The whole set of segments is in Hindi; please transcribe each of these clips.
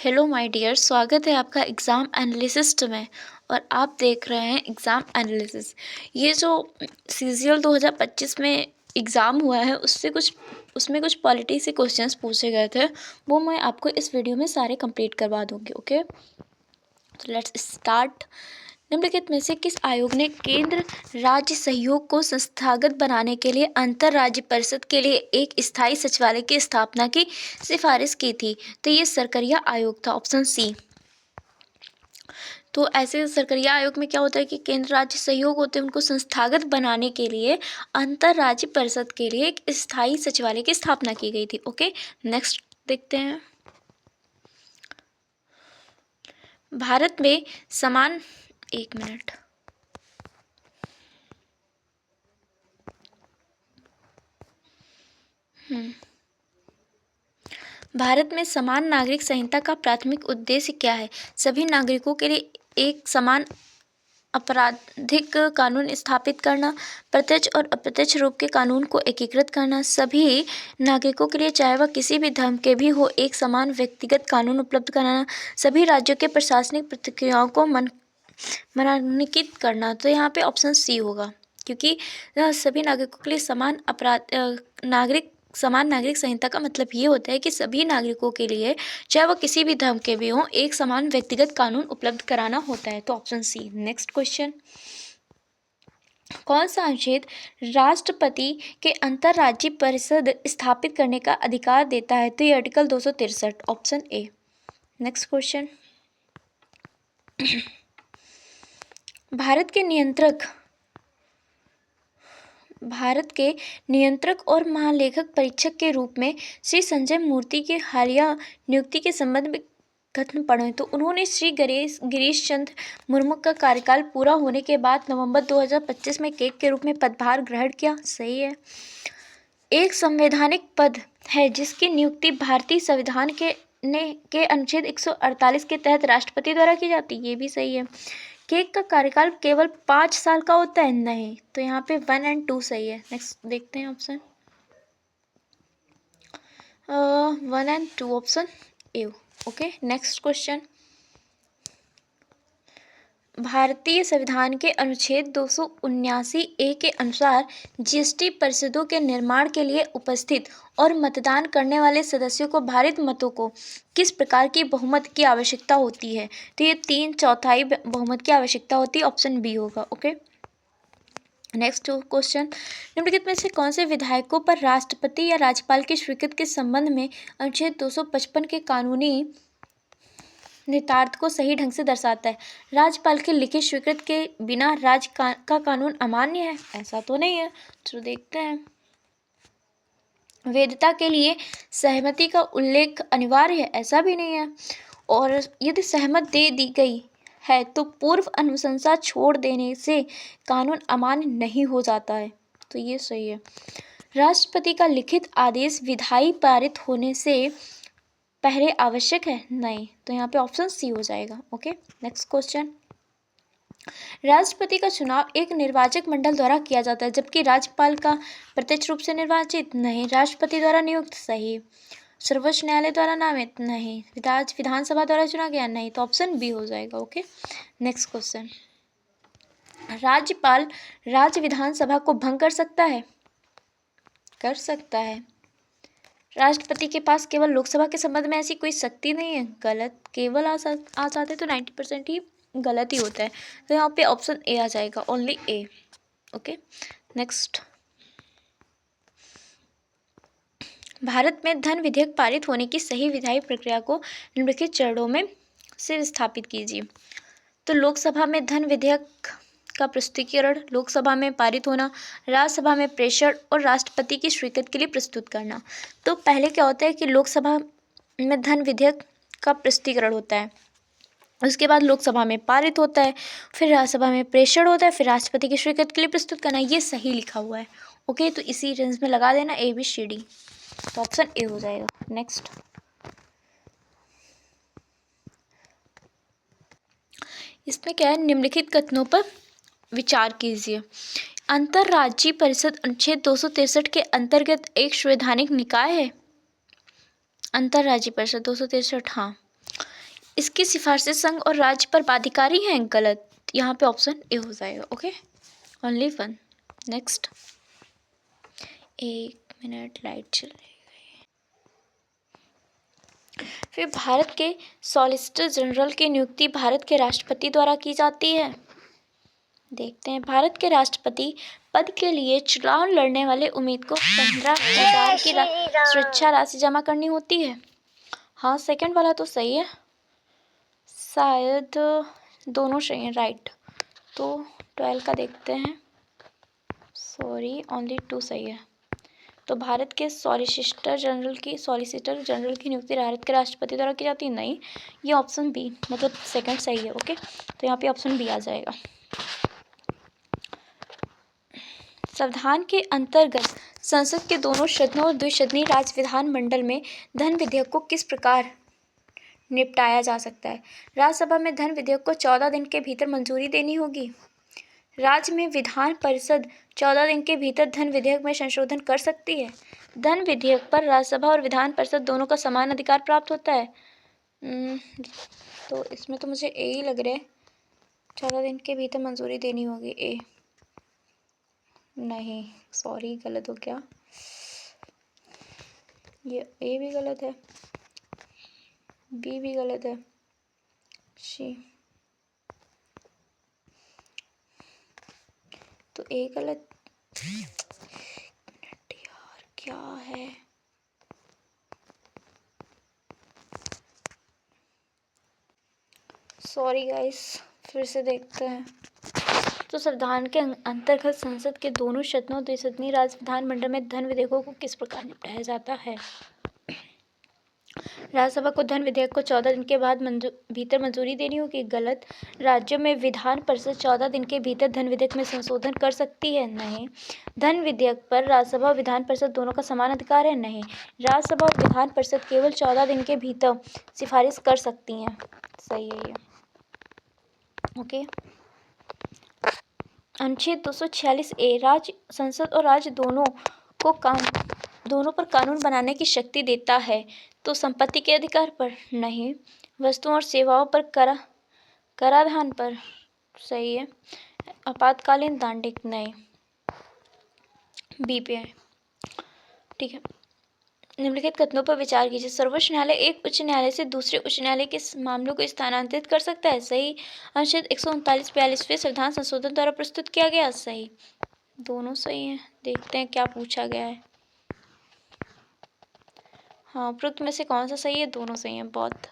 हेलो माय डियर, स्वागत है आपका एग्ज़ाम एनालिसिस्ट में। और आप देख रहे हैं एग्ज़ाम एनालिसिस। ये जो सीजीएल 2025 में एग्ज़ाम हुआ है उसमें कुछ पॉलिटी से क्वेश्चंस पूछे गए थे, वो मैं आपको इस वीडियो में सारे कंप्लीट करवा दूँगी। ओके, तो लेट्स स्टार्ट। निम्नलिखित में से किस आयोग ने केंद्र राज्य सहयोग को संस्थागत बनाने के लिए अंतर राज्य परिषद के लिए एक स्थायी सचिवालय की स्थापना की सिफारिश की थी? तो ये सरकरिया आयोग था, ऑप्शन सी। तो ऐसे सरकरिया आयोग में क्या होता है कि केंद्र राज्य सहयोग होते हैं, उनको संस्थागत बनाने के लिए अंतर राज्य परिषद के लिए एक स्थायी सचिवालय की स्थापना की गई थी। ओके, नेक्स्ट देखते हैं। भारत में समान एक मिनट भारत में समान नागरिक संहिता का प्राथमिक उद्देश्य क्या है? सभी नागरिकों के लिए एक समान आपराधिक कानून स्थापित करना, प्रत्यक्ष और अप्रत्यक्ष रूप के कानून को एकीकृत करना, सभी नागरिकों के लिए चाहे वह किसी भी धर्म के भी हो एक समान व्यक्तिगत कानून उपलब्ध कराना, सभी राज्यों के प्रशासनिक प्रक्रियाओं को मानकीकृत करना। तो यहाँ पे ऑप्शन सी होगा, क्योंकि सभी नागरिकों के लिए समान नागरिक संहिता का मतलब ये होता है कि सभी नागरिकों के लिए चाहे वह किसी भी धर्म के भी हों एक समान व्यक्तिगत कानून उपलब्ध कराना होता है। तो ऑप्शन सी। नेक्स्ट क्वेश्चन, कौन सा अनुच्छेद राष्ट्रपति के अंतर्राज्यीय परिषद स्थापित करने का अधिकार देता है? तो ये article 263, option A. Next question, Bharat के नियंत्रक और महालेखक परीक्षक के रूप में श्री संजय मूर्ति की हालिया नियुक्ति के संबंध में कथन पढ़ें। तो उन्होंने श्री गिरीश चंद्र मुर्मू का कार्यकाल पूरा होने के बाद नवंबर 2025 में केक के रूप में पदभार ग्रहण किया। सही है। एक संवैधानिक पद है जिसकी नियुक्ति भारतीय संविधान के अनुच्छेद 148 के तहत राष्ट्रपति द्वारा की जाती है। ये भी सही है। केक का कार्यकाल केवल 5 साल का होता है? नहीं। तो यहाँ पे 1 और 2 सही है। नेक्स्ट देखते हैं ऑप्शन 1 और 2, option A. Okay, next question, भारतीय संविधान के अनुच्छेद 279A के अनुसार जीएसटी परिषदों के निर्माण के लिए उपस्थित और मतदान करने वाले सदस्यों को भारित मतों को किस प्रकार की बहुमत की आवश्यकता होती है? तो ये 3/4 बहुमत की आवश्यकता होती है। ऑप्शन बी होगा। ओके, नेक्स्ट क्वेश्चन, निम्नलिखित में से कौन से विधायकों पर राष्ट्रपति या राज्यपाल की स्वीकृति के संबंध में अनुच्छेद 255 के कानूनी निहितार्थ को सही ढंग से दर्शाता है? राज्यपाल की लिखित स्वीकृति के बिना राज्य का कानून अमान्य है? ऐसा तो नहीं है। तो देखते हैं। वैधता के लिए सहमति का उल्लेख अनिवार्य है? ऐसा भी नहीं है। और यदि सहमत दे दी गई है तो पूर्व अनुशंसा छोड़ देने से कानून अमान्य नहीं हो जाता है। तो ये सही है। राष्ट्रपति का लिखित आदेश विधायी पारित होने से पहले आवश्यक है? नहीं। तो यहाँ पे ऑप्शन सी हो जाएगा। ओके, नेक्स्ट क्वेश्चन, राष्ट्रपति का चुनाव एक निर्वाचक मंडल द्वारा किया जाता है जबकि राज्यपाल का प्रत्यक्ष रूप से निर्वाचित? नहीं। राष्ट्रपति द्वारा नियुक्त? सही। सर्वोच्च न्यायालय द्वारा नामित? नहीं। विधानसभा द्वारा चुना गया? नहीं। तो ऑप्शन बी हो जाएगा। ओके, नेक्स्ट क्वेश्चन, राज्यपाल राज्य विधानसभा को भंग कर सकता है? कर सकता है। राष्ट्रपति के पास केवल लोकसभा के संबंध में ऐसी कोई शक्ति नहीं है? गलत। केवल आ जाते तो 90% ही गलत ही होता है। तो यहाँ पे ऑप्शन ए आ जाएगा, ओनली ए। ओके, नेक्स्ट, भारत में धन विधेयक पारित होने की सही विधायी प्रक्रिया को निम्नलिखित चरणों में से स्थापित कीजिए। तो लोकसभा में धन विधेयक का प्रस्तुतीकरण, लोकसभा में पारित होना, राज्यसभा में प्रेषण और राष्ट्रपति की स्वीकृति के लिए प्रस्तुत करना। तो पहले क्या होता है कि लोकसभा में धन विधेयक का प्रस्तुतीकरण होता है, उसके बाद लोकसभा में पारित होता है, फिर राज्यसभा में प्रेषण होता है, फिर राष्ट्रपति की स्वीकृति के लिए प्रस्तुत करना। ये सही लिखा हुआ है। ओके, तो इसी रेंज में लगा देना ABCD। तो ऑप्शन ए हो जाएगा। नेक्स्ट, इसमें क्या है, निम्नलिखित कथनों पर विचार कीजिए। अंतर्राज्यीय परिषद अनुच्छेद 263 के अंतर्गत एक संवैधानिक निकाय है? अंतर्राज्यीय परिषद 263, हाँ। इसकी सिफारिशें संघ और राज्य पर बाध्यकारी हैं, गलत। यहाँ पे ऑप्शन ए हो जाएगा। Okay, only one. Next, 1 minute light चल रही है। फिर भारत के सॉलिसिटर जनरल की नियुक्ति भारत के राष्ट्रपति द्वारा की जाती है। देखते हैं, भारत के राष्ट्रपति पद के लिए चुनाव लड़ने वाले उम्मीदवार को 15,000 की सुरक्षा राशि जमा करनी होती है। हाँ, सेकंड वाला तो सही है, शायद दोनों सही हैं, राइट। तो 12 का देखते हैं, सॉरी ओनली 2 सही है। तो भारत के सॉलिसिटर जनरल की नियुक्ति भारत के राष्ट्रपति द्वारा की जाती है, नहीं, ये ऑप्शन बी मतलब सेकंड सही है। ओके, तो यहाँ पे ऑप्शन बी आ जाएगा। संविधान के अंतर्गत संसद के दोनों सदनों और द्विसदनीय राज्य विधानमंडल में धन विधेयक को किस प्रकार निपटाया जा सकता है। राज्यसभा में धन विधेयक को 14 दिन के भीतर मंजूरी देनी होगी। राज्य में विधान परिषद 14 दिन के भीतर धन विधेयक में संशोधन कर सकती है। धन विधेयक पर राज्यसभा और विधान परिषद दोनों का समान अधिकार प्राप्त होता है। तो इसमें तो मुझे ए ही लग रहा है, 14 दिन के भीतर मंजूरी देनी होगी। ए नहीं, सॉरी गलत हो गया, ये ए भी गलत है, बी भी गलत है, सी तो ए गलत। यार क्या है, सॉरी गाइस, फिर से देखते हैं। तो संविधान के अंतर्गत संसद के दोनों सदनों द्विसदनीय राज्य विधानमंडल में धन विधेयकों को किस प्रकार निपटाया जाता है। राज्यसभा को धन विधेयक को 14 दिन के बाद भीतर मंजूरी देनी होगी, गलत। राज्यों में विधान परिषद 14 दिन के भीतर धन विधेयक में संशोधन कर सकती है, नहीं। धन विधेयक पर राज्यसभा और विधान परिषद दोनों का समान अधिकार है, नहीं। राज्यसभा और विधान परिषद केवल 14 दिन के भीतर सिफारिश कर सकती हैं, सही है ये। ओके, अनुच्छेद 246A राज्य, संसद और राज्य दोनों पर कानून बनाने की शक्ति देता है। तो संपत्ति के अधिकार पर, नहीं। वस्तुओं और सेवाओं पर कराधान पर, सही है। आपातकालीन दांडिक, नहीं, बी पे है, ठीक है। निम्नलिखित कथनों पर विचार कीजिए। सर्वोच्च न्यायालय एक उच्च न्यायालय से दूसरे उच्च न्यायालय के मामलों को स्थानांतरित कर सकता है, सही। अनुच्छेद 139-42वें संविधान संशोधन द्वारा प्रस्तुत किया गया, सही। दोनों सही हैं, देखते हैं क्या पूछा गया है। हाँ, उपरोक्त में से कौन सा सही है, दोनों सही हैं, both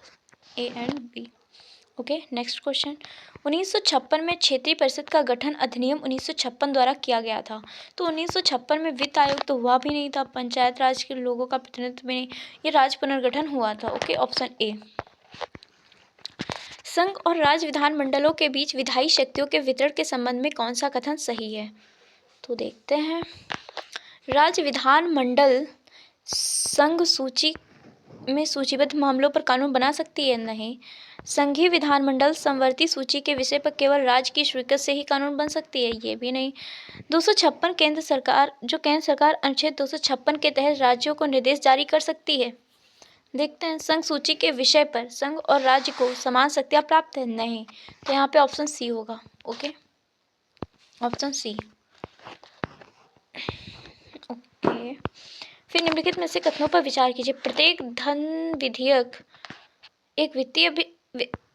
A and B. Okay, next question. 1956 में क्षेत्रीय परिषद का गठन अधिनियम 1956 द्वारा किया गया था। तो 1956 में वित्त आयोग तो हुआ भी नहीं था, पंचायत राज के लोगों का प्रतिनिधित्व भी नहीं, ये राज्य पुनर्गठन हुआ था। Okay, option A. संघ और राज्य विधानमंडलों के बीच विधायी शक्तियों के वितरण के संबंध में कौन सा कथन सही है। तो देखते हैं, राज्य विधानमंडल संघ सूची में सूचीबद्ध मामलों पर कानून बना सकती है, नहीं। संघीय विधानमंडल समवर्ती सूची के विषय पर केवल राज्य की स्वीकृति से ही कानून बन सकती है, ये भी नहीं। 256 केंद्र सरकार अनुच्छेद 256 के तहत राज्यों को निर्देश जारी कर सकती है। देखते हैं, संघ सूची के विषय पर संघ और राज्य को समान शक्तियां प्राप्त है, नहीं। तो यहाँ पे ऑप्शन सी होगा। Okay, option C. ओके, फिर निम्नलिखित में से कथनों पर विचार कीजिए। प्रत्येक धन विधेयक एक वित्तीय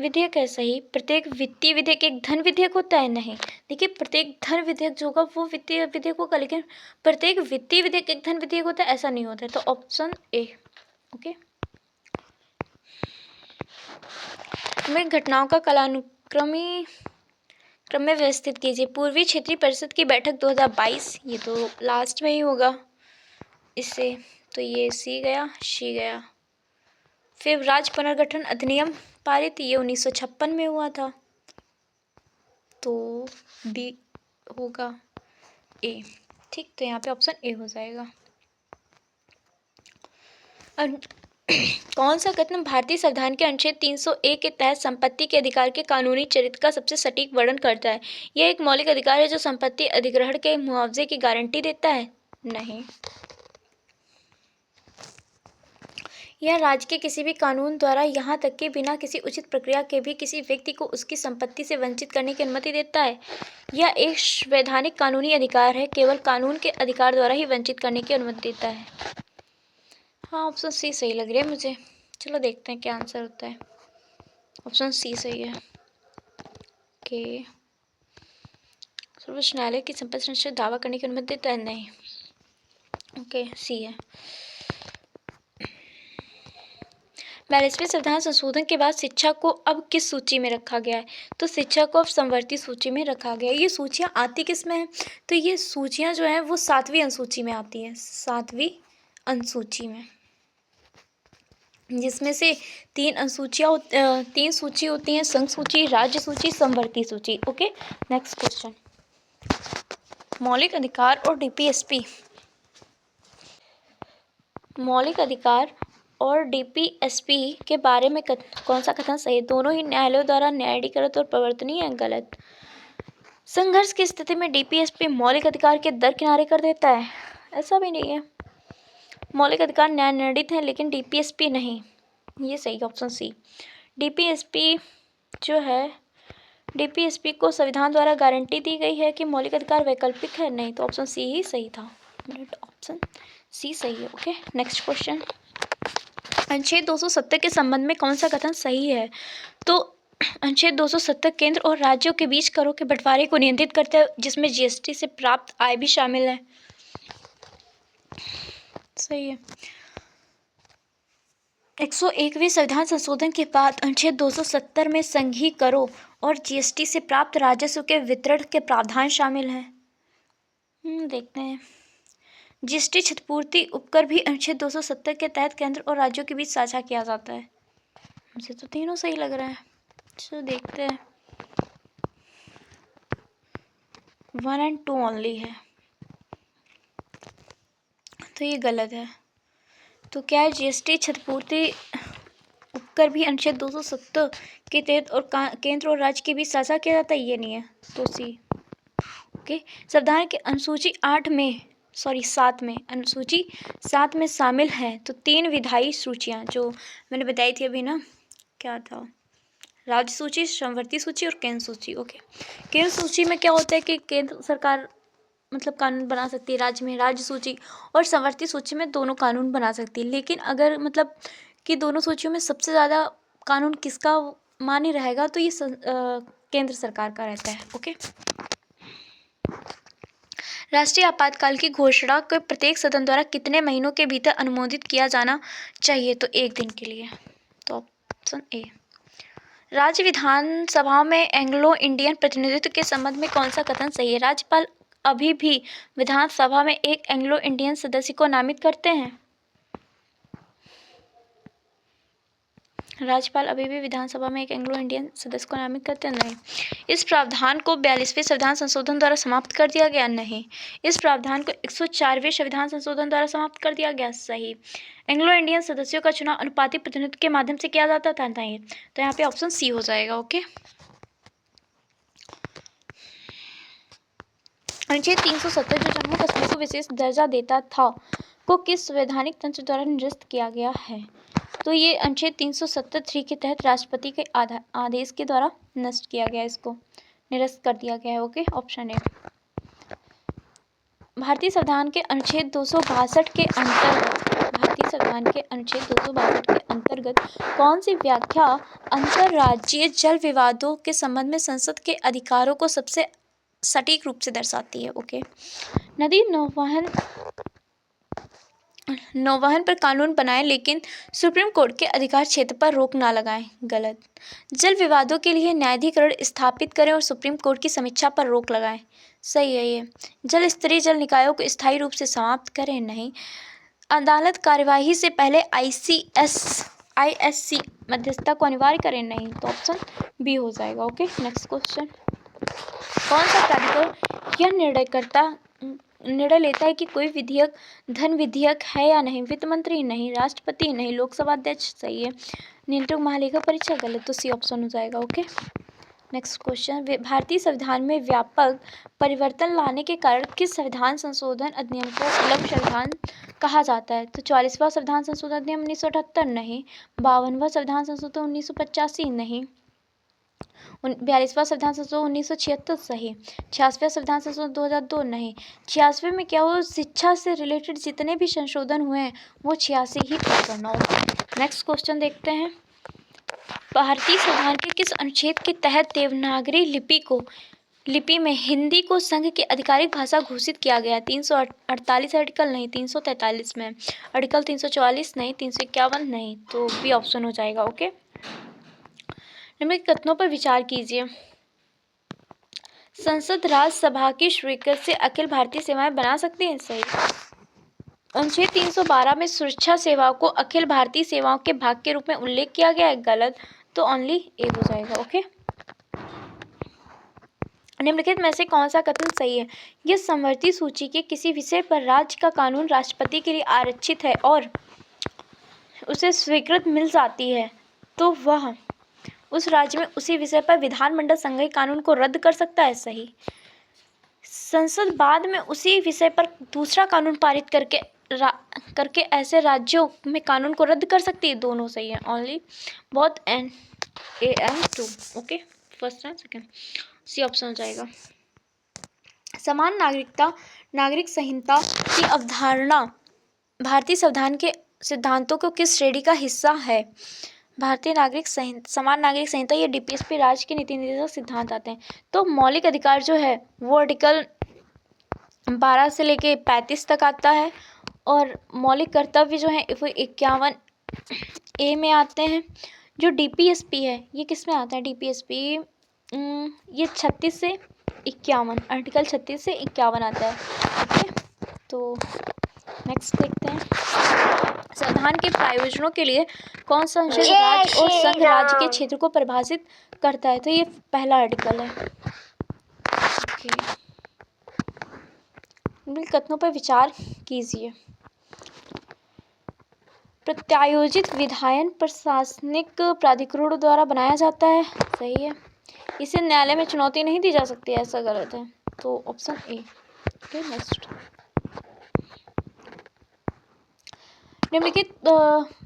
विधेयक है, सही। प्रत्येक वित्तीय विधेयक एक धन विधेयक होता है, नहीं। देखिए, प्रत्येक धन विधेयक जो होगा वो वित्तीय विधेयक होगा, लेकिन प्रत्येक वित्तीय विधेयक एक धन विधेयक होता है, ऐसा नहीं होता है। तो ऑप्शन ए। ओके, में घटनाओं का क्रम में व्यवस्थित कीजिए। पूर्वी क्षेत्रीय परिषद की बैठक 2022, ये तो लास्ट में ही होगा इससे, तो ये सी गया, सी गया। फिर राज्य पुनर्गठन अधिनियम पारित, ये 1956 में हुआ था, तो बी होगा, ए, ठीक। तो यहाँ पे ऑप्शन ए हो जाएगा। कौन सा कथन भारतीय संविधान के अनुच्छेद 301 के तहत संपत्ति के अधिकार के कानूनी चरित्र का सबसे सटीक वर्णन करता है। यह एक मौलिक अधिकार है जो संपत्ति अधिग्रहण के मुआवजे की गारंटी देता है, नहीं। यह राज्य के किसी भी कानून द्वारा यहाँ तक कि बिना किसी उचित प्रक्रिया के भी किसी व्यक्ति को उसकी संपत्ति से वंचित करने की अनुमति देता है। यह एक संवैधानिक कानूनी अधिकार है, केवल कानून के अधिकार द्वारा ही वंचित करने की अनुमति देता है। हाँ, ऑप्शन सी सही लग रही है मुझे। चलो देखते हैं क्या आंसर होता है। ऑप्शन सी सही है कि सर्वोच्च न्यायालय की संपत्ति संरक्षण दावा करने की अनुमति देता है, नहीं। ओके, सी है। 42वें संविधान संशोधन के बाद शिक्षा को अब किस सूची में रखा गया है? तो शिक्षा को अब समवर्ती सूची में रखा गया है। ये सूचियाँ आती किस में है? तो ये सूचियाँ जो हैं वो 7वीं अनुसूची में आती हैं, 7वीं अनुसूची में, जिसमें से 3 सूची होती हैं, संघ सूची, राज्य सूची, समवर्ती सूची। Okay, next question. मौलिक अधिकार और डीपीएसपी। मौलिक अधिकार और डीपीएसपी के बारे में कौन सा कथन सही है? दोनों ही न्यायालयों द्वारा न्यायाधीकृत और प्रवर्तनीय है, गलत। संघर्ष की स्थिति में डीपीएसपी मौलिक अधिकार के दरकिनारे कर देता है, ऐसा भी नहीं है। मौलिक अधिकार न्याय निर्णीत है लेकिन डीपीएसपी नहीं, ये सही, ऑप्शन सी। डीपीएसपी जो है, डीपीएसपी को संविधान द्वारा गारंटी दी गई है कि मौलिक अधिकार वैकल्पिक है, नहीं, तो ऑप्शन सी ही सही था। ऑप्शन सी सही है। Okay, next question. अनुच्छेद 270 के संबंध में कौन सा कथन सही है? तो अनुच्छेद 270 केंद्र और राज्यों के बीच करों के बंटवारे को नियंत्रित करता है, जिसमें जीएसटी से प्राप्त आय भी शामिल है, सही है। 101वें संविधान संशोधन के बाद अनुच्छेद 270 में संघीय करों और जीएसटी से प्राप्त राजस्व के वितरण के प्रावधान शामिल हैं। देखते हैं। जीएसटी क्षतिपूर्ति उपकर भी अनुच्छेद 270 के तहत केंद्र और राज्यों के बीच साझा किया जाता है। मुझे तो तीनों सही लग रहा है, चलो देखते हैं। 1 और 2 ओनली है, तो ये गलत है। तो क्या है? जीएसटी क्षतिपूर्ति उपकर भी अनुच्छेद 270 के तहत और केंद्र और राज्य के बीच साझा किया जाता है, ये नहीं है, तो सी। ओके, संविधान के अनुसूची 7 में अनुसूची 7 में शामिल है तो 3 विधायी सूचियाँ जो मैंने बताई थी अभी ना, क्या था? राज्य सूची, समवर्ती सूची और केंद्र सूची। ओके, केंद्र सूची में क्या होता है कि केंद्र सरकार मतलब कानून बना सकती है, राज्य में राज्य सूची, और समवर्ती सूची में दोनों कानून बना सकती है। लेकिन अगर मतलब कि दोनों सूचियों में सबसे ज़्यादा कानून किसका मान्य रहेगा, तो ये केंद्र सरकार का रहता है। ओके, राष्ट्रीय आपातकाल की घोषणा को प्रत्येक सदन द्वारा कितने महीनों के भीतर अनुमोदित किया जाना चाहिए? तो 1 दिन के लिए, तो ऑप्शन ए। राज्य विधानसभा में एंग्लो इंडियन प्रतिनिधित्व के संबंध में कौन सा कथन सही है? राज्यपाल अभी भी विधानसभा में एक एंग्लो इंडियन सदस्य को नामित करते हैं। राज्यपाल अभी भी विधानसभा में एक एंग्लो इंडियन सदस्य को नामित करते हैं, नहीं। इस प्रावधान को 42वें संविधान संशोधन द्वारा समाप्त कर दिया गया, नहीं। इस प्रावधान को 104वें संविधान संशोधन द्वारा समाप्त कर दिया गया, सही। एंग्लो इंडियन सदस्यों का चुनाव अनुपातिक प्रतिनिधित्व के माध्यम से किया जाता था, नहीं। तो यहाँ पे ऑप्शन सी हो जाएगा। ओके, अनुच्छेद 370 जो जम्मू कश्मीर को विशेष दर्जा देता था को किस संवैधानिक तंत्र द्वारा निरस्त किया गया है? तो ये अनुच्छेद 370(3) के तहत राष्ट्रपति के आदेश के द्वारा नष्ट किया गया, इसको निरस्त कर दिया गया है। Okay, option A. भारतीय संविधान के अनुच्छेद 262 के अंतर्गत कौन सी व्याख्या अंतर्राज्यीय जल विवादों के संबंध में संसद के अधिकारों को सबसे सटीक रूप से दर्शाती है? ओके, नदी नौवहन पर कानून बनाएं लेकिन सुप्रीम कोर्ट के अधिकार क्षेत्र पर रोक ना लगाएं, गलत। जल विवादों के लिए न्यायाधिकरण स्थापित करें और सुप्रीम कोर्ट की समीक्षा पर रोक लगाएं, सही है ये। जल स्तरीय जल निकायों को स्थायी रूप से समाप्त करें, नहीं। अदालत कार्यवाही से पहले आईएससी मध्यस्थता को अनिवार्य करें, नहीं। तो ऑप्शन बी हो जाएगा। Okay, next question. कौन सा प्राधिकरण यह निर्णय लेता है कि कोई विधेयक धन विधेयक है या नहीं? वित्त मंत्री, नहीं। राष्ट्रपति, नहीं। लोकसभा अध्यक्ष, सही है। नियंत्रक महालेखा परीक्षक, गलत। तो सी ऑप्शन हो जाएगा। Okay, next question. भारतीय संविधान में व्यापक परिवर्तन लाने के कारण किस संविधान संशोधन अधिनियम को संविधान कहा जाता है? तो 44वां संविधान संशोधन अधिनियम 1978 नहीं, 52वां संविधान संशोधन 1985 नहीं, 42वां संविधान संशोधन 1976 सही, 86वां संविधान संशोधन 2002 नहीं। 86वें में क्या हुआ, शिक्षा से रिलेटेड जितने भी संशोधन हुए हैं वो 86 ही करना होगा। नेक्स्ट क्वेश्चन देखते हैं। भारतीय संविधान के किस अनुच्छेद के तहत देवनागरी लिपि में हिंदी को संघ की आधिकारिक भाषा घोषित किया गया? 348 आर्टिकल नहीं, 343 में, आर्टिकल 344 नहीं, 351 नहीं, तो बी ऑप्शन हो जाएगा। ओके, निम्नलिखित कथनों पर विचार कीजिए। संसद राज्यसभा की स्वीकृति से अखिल भारतीय सेवाएं बना सकती हैं? सही। अनुच्छेद 312 में सुरक्षा सेवाओं को अखिल भारतीय सेवाओं के भाग के रूप में उल्लेख किया गया है? गलत, तो ओनली ए हो जाएगा। ओके, निम्नलिखित में से कौन सा कथन सही है? यह समवर्ती सूची के किसी विषय पर राज्य का कानून राष्ट्रपति के लिए आरक्षित है और उसे स्वीकृति मिल जाती है तो वह उस राज्य में उसी विषय पर विधानमंडल संघीय कानून को रद्द कर सकता है? सही। संसद बाद में उसी विषय पर दूसरा कानून पारित करके ऐसे राज्यों में कानून को रद्द कर सकती है? दोनों सही है, only both and A and two. Okay, first and second, C option हो जाएगा। समान नागरिक संहिता की अवधारणा भारतीय संविधान के सिद्धांतों को किस श्रेणी का हिस्सा है? समान नागरिक संहिता, ये डीपीएसपी राज्य के नीति निर्देशक सिद्धांत आते हैं। तो मौलिक अधिकार जो है वो आर्टिकल 12 से लेके 35 तक आता है और मौलिक कर्तव्य जो है वो 51 ए में आते हैं। जो डीपीएसपी है ये किस में आता है? डीपीएसपी ये 36 से 51, आर्टिकल 36 से 51 आता है। ओके, तो नेक्स्ट देखते हैं। संविधान के प्रायोजनों के लिए कौन सा अनुच्छेद राज्य और संघ राज्य के क्षेत्र को परिभाषित करता है? तो ये पहला आर्टिकल है। कथनों पर विचार कीजिए। प्रत्यायोजित विधायन प्रशासनिक प्राधिकरणों द्वारा बनाया जाता है? सही है। इसे न्यायालय में चुनौती नहीं दी जा सकती, ऐसा गलत है, तो ऑप्शन ए। Okay, next. निम्नलिखित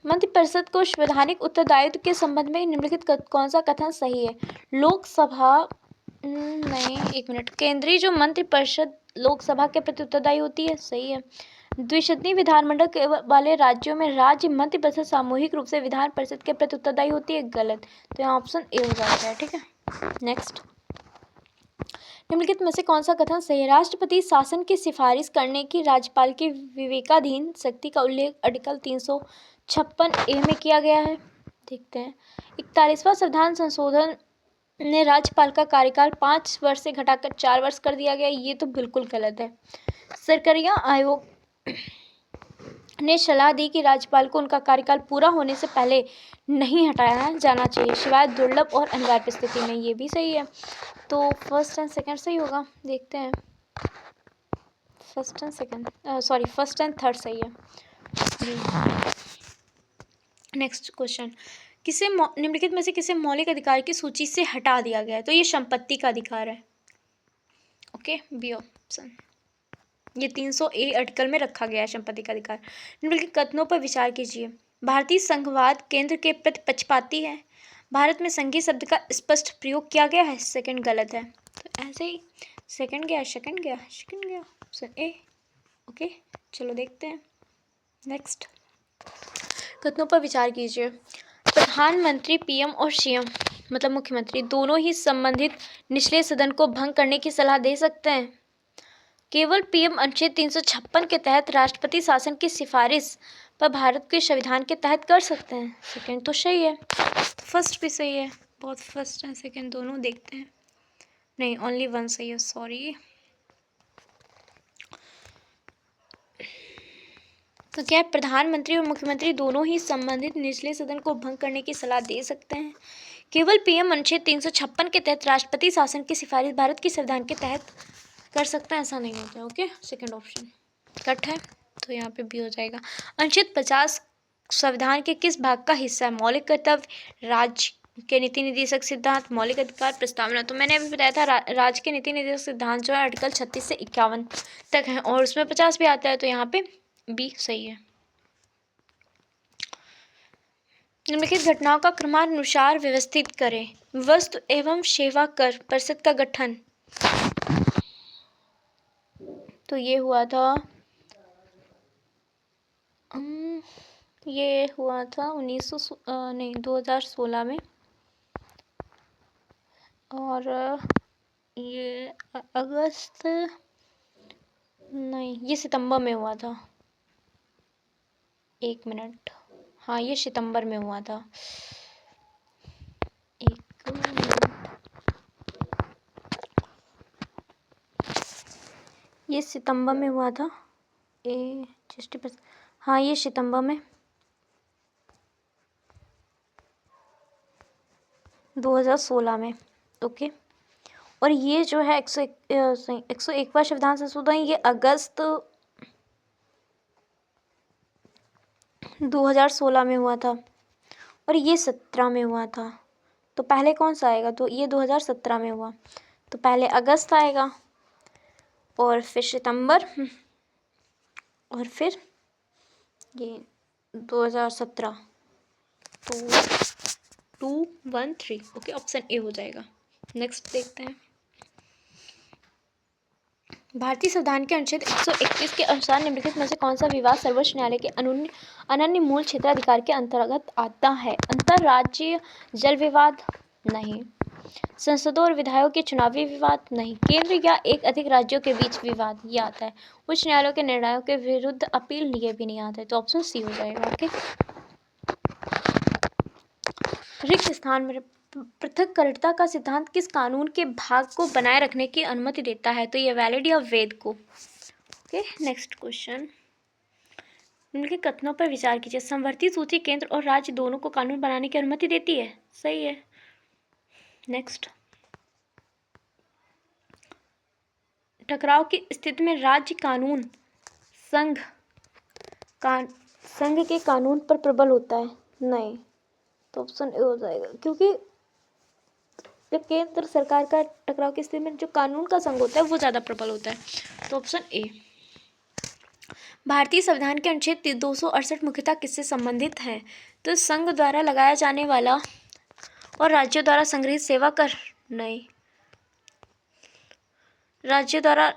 मंत्रिपरिषद को संवैधानिक उत्तरदायित्व के संबंध में निम्नलिखित कौन सा कथन सही है? लोकसभा नहीं, एक मिनट। केंद्रीय जो मंत्रिपरिषद लोकसभा के प्रति उत्तरदायी होती है? सही है। द्विसदनीय विधानमंडल वाले राज्यों में राज्य मंत्रिपरिषद सामूहिक रूप से विधान परिषद के प्रति उत्तरदायी होती है? गलत, तो यहाँ ऑप्शन ए हो जाता है। ठीक है, नेक्स्ट। निम्नलिखित में से कौन सा कथन सही है? राष्ट्रपति शासन की सिफारिश करने की राज्यपाल की विवेकाधीन शक्ति का उल्लेख आर्टिकल 356 ए में किया गया है? देखते हैं। 41वां संविधान संशोधन ने राज्यपाल का कार्यकाल 5 वर्ष से घटाकर 4 वर्ष कर दिया गया, ये तो बिल्कुल गलत है। सरकारिया आयोग ने सलाह दी कि राज्यपाल को उनका कार्यकाल पूरा होने से पहले नहीं हटाया जाना चाहिए सिवाय दुर्लभ और अनिवार्य स्थिति में, ये भी सही है। तो फर्स्ट एंड सेकंड सही होगा, देखते हैं। फर्स्ट एंड थर्ड सही है। Next question. निम्नलिखित में से किसे मौलिक अधिकार की सूची से हटा दिया गया है? तो ये संपत्ति का अधिकार है। Okay, B option. ये 300 आर्टिकल में रखा गया है संपत्ति का अधिकार। निम्नलिखित कथनों पर विचार कीजिए। भारतीय संघवाद केंद्र के प्रति पक्षपाती है। भारत में संघीय शब्द का स्पष्ट प्रयोग किया गया है? सेकंड गलत है, तो ऐसे ही सेकंड गया ऑप्शन ए। ओके, चलो देखते हैं। नेक्स्ट, कथनों पर विचार कीजिए। प्रधानमंत्री, पीएम और सीएम मतलब मुख्यमंत्री दोनों ही संबंधित निचले सदन को भंग करने की सलाह दे सकते हैं। केवल पीएम अनुच्छेद 356 के तहत राष्ट्रपति शासन की सिफारिश पर भारत के संविधान के तहत कर सकते हैं। सेकंड तो सही है, फर्स्ट भी सही है। बहुत फर्स्ट एंड सेकंड दोनों देखते हैं। नहीं, ओनली वन सही है, सॉरी। तो क्या प्रधानमंत्री और मुख्यमंत्री दोनों ही संबंधित निचले सदन को भंग करने की सलाह दे सकते हैं? केवल पीएम अनुच्छेद 356 के तहत राष्ट्रपति शासन की सिफारिश भारत के संविधान के तहत कर सकते हैं, ऐसा नहीं होता है। ओके, सेकंड ऑप्शन कट है, तो यहाँ पे भी हो जाएगा। अनुच्छेद 50 संविधान के किस भाग का हिस्सा है? मौलिक कर्तव्य, राज्य के नीति निर्देशक सिद्धांत, मौलिक अधिकार, प्रस्तावना। तो मैंने अभी बताया था राज्य के नीति निर्देशक सिद्धांत जो है आर्टिकल 36 से 51 तक है और उसमें 50 भी आता है, तो यहाँ पे बी सही है। निम्नलिखित घटनाओं का क्रमानुसार व्यवस्थित करें। वस्तु एवं सेवा कर परिषद का गठन, तो ये हुआ था ये हुआ था 2016 में, और ये अगस्त नहीं, ये सितंबर में हुआ था। एक मिनट, हाँ ये सितंबर में हुआ था। एक मिनट, ये सितंबर में हुआ था। हाँ ये सितंबर में 2016 में। ओके, और ये जो है 101वां संविधान संशोधन, ये अगस्त 2016 में हुआ था, और ये 17 में हुआ था। तो पहले कौन सा आएगा? तो ये 2017 में हुआ, तो पहले अगस्त आएगा, और फिर सितंबर, और फिर ये 2017। तो 213, ओके, ऑप्शन ए हो जाएगा। नेक्स्ट देखते हैं। भारतीय संविधान के अनुच्छेद 131 के अनुसार निम्नलिखित में से कौन सा विवाद सर्वोच्च न्यायालय के अनन्य मूल क्षेत्राधिकार के अंतर्गत आता है? अंतरराज्यीय जल विवाद? नहीं। संसदों और विधायकों के चुनावी विवाद? नहीं। केंद्र या एक अधिक राज्यों के बीच विवाद? ये आता है। उच्च न्यायालयों के निर्णयों के विरुद्ध अपील? ये भी नहीं आता है, तो ऑप्शन सी हो जाएगा। ओके, रिक्त स्थान में पृथक्करणता का सिद्धांत किस कानून के भाग को बनाए रखने की अनुमति देता है? तो ये वैलिड या वैध को। Okay, next question. निम्नलिखित कथनों पर विचार कीजिए। समवर्ती सूची केंद्र और राज्य दोनों को कानून बनाने की अनुमति देती है? सही है। नेक्स्ट, टकराव की स्थिति में राज्य कानून संघ के कानून पर प्रबल होता है? नहीं, तो ऑप्शन ए हो जाएगा, क्योंकि जब केंद्र सरकार का टकराव की स्थिति में जो कानून का संघ होता है वो ज़्यादा प्रबल होता है, तो ऑप्शन ए। भारतीय संविधान के अनुच्छेद 268 मुख्यतः किससे संबंधित है? तो संघ द्वारा लगाया जाने वाला और राज्यों द्वारा संग्रहित सेवा कर? नहीं। राज्यों द्वारा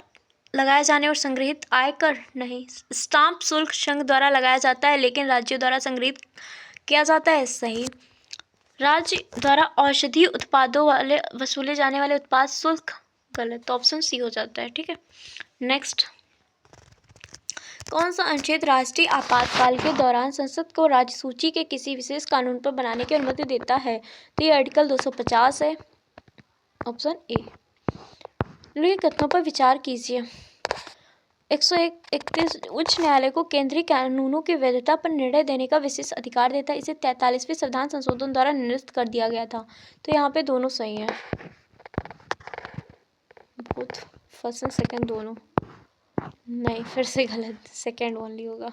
लगाए जाने और संग्रहित आयकर? नहीं। स्टाम्प शुल्क संघ द्वारा लगाया जाता है, लेकिन राज्यों द्वारा संग्रहित किया जाता है? सही। राज्य द्वारा औषधि उत्पादों वाले वसूले जाने वाले उत्पाद शुल्क? गलत, तो ऑप्शन सी हो जाता है। ठीक है, नेक्स्ट। कौन सा अनुच्छेद राष्ट्रीय आपातकाल के दौरान संसद को राज्य सूची के किसी विशेष कानून पर बनाने की अनुमति देता है? तो ये आर्टिकल 250 है, ऑप्शन ए। लेकिन कथनों पर विचार कीजिए। 131 उच्च न्यायालय को केंद्रीय कानूनों की वैधता पर निर्णय देने का विशेष अधिकार देता है। इसे 43वें संविधान संशोधन द्वारा निरस्त कर दिया गया था। तो यहाँ पे दोनों सही हैं, बोथ फर्स्ट एंड सेकंड दोनों। नहीं, फिर से गलत, सेकंड ओनली होगा।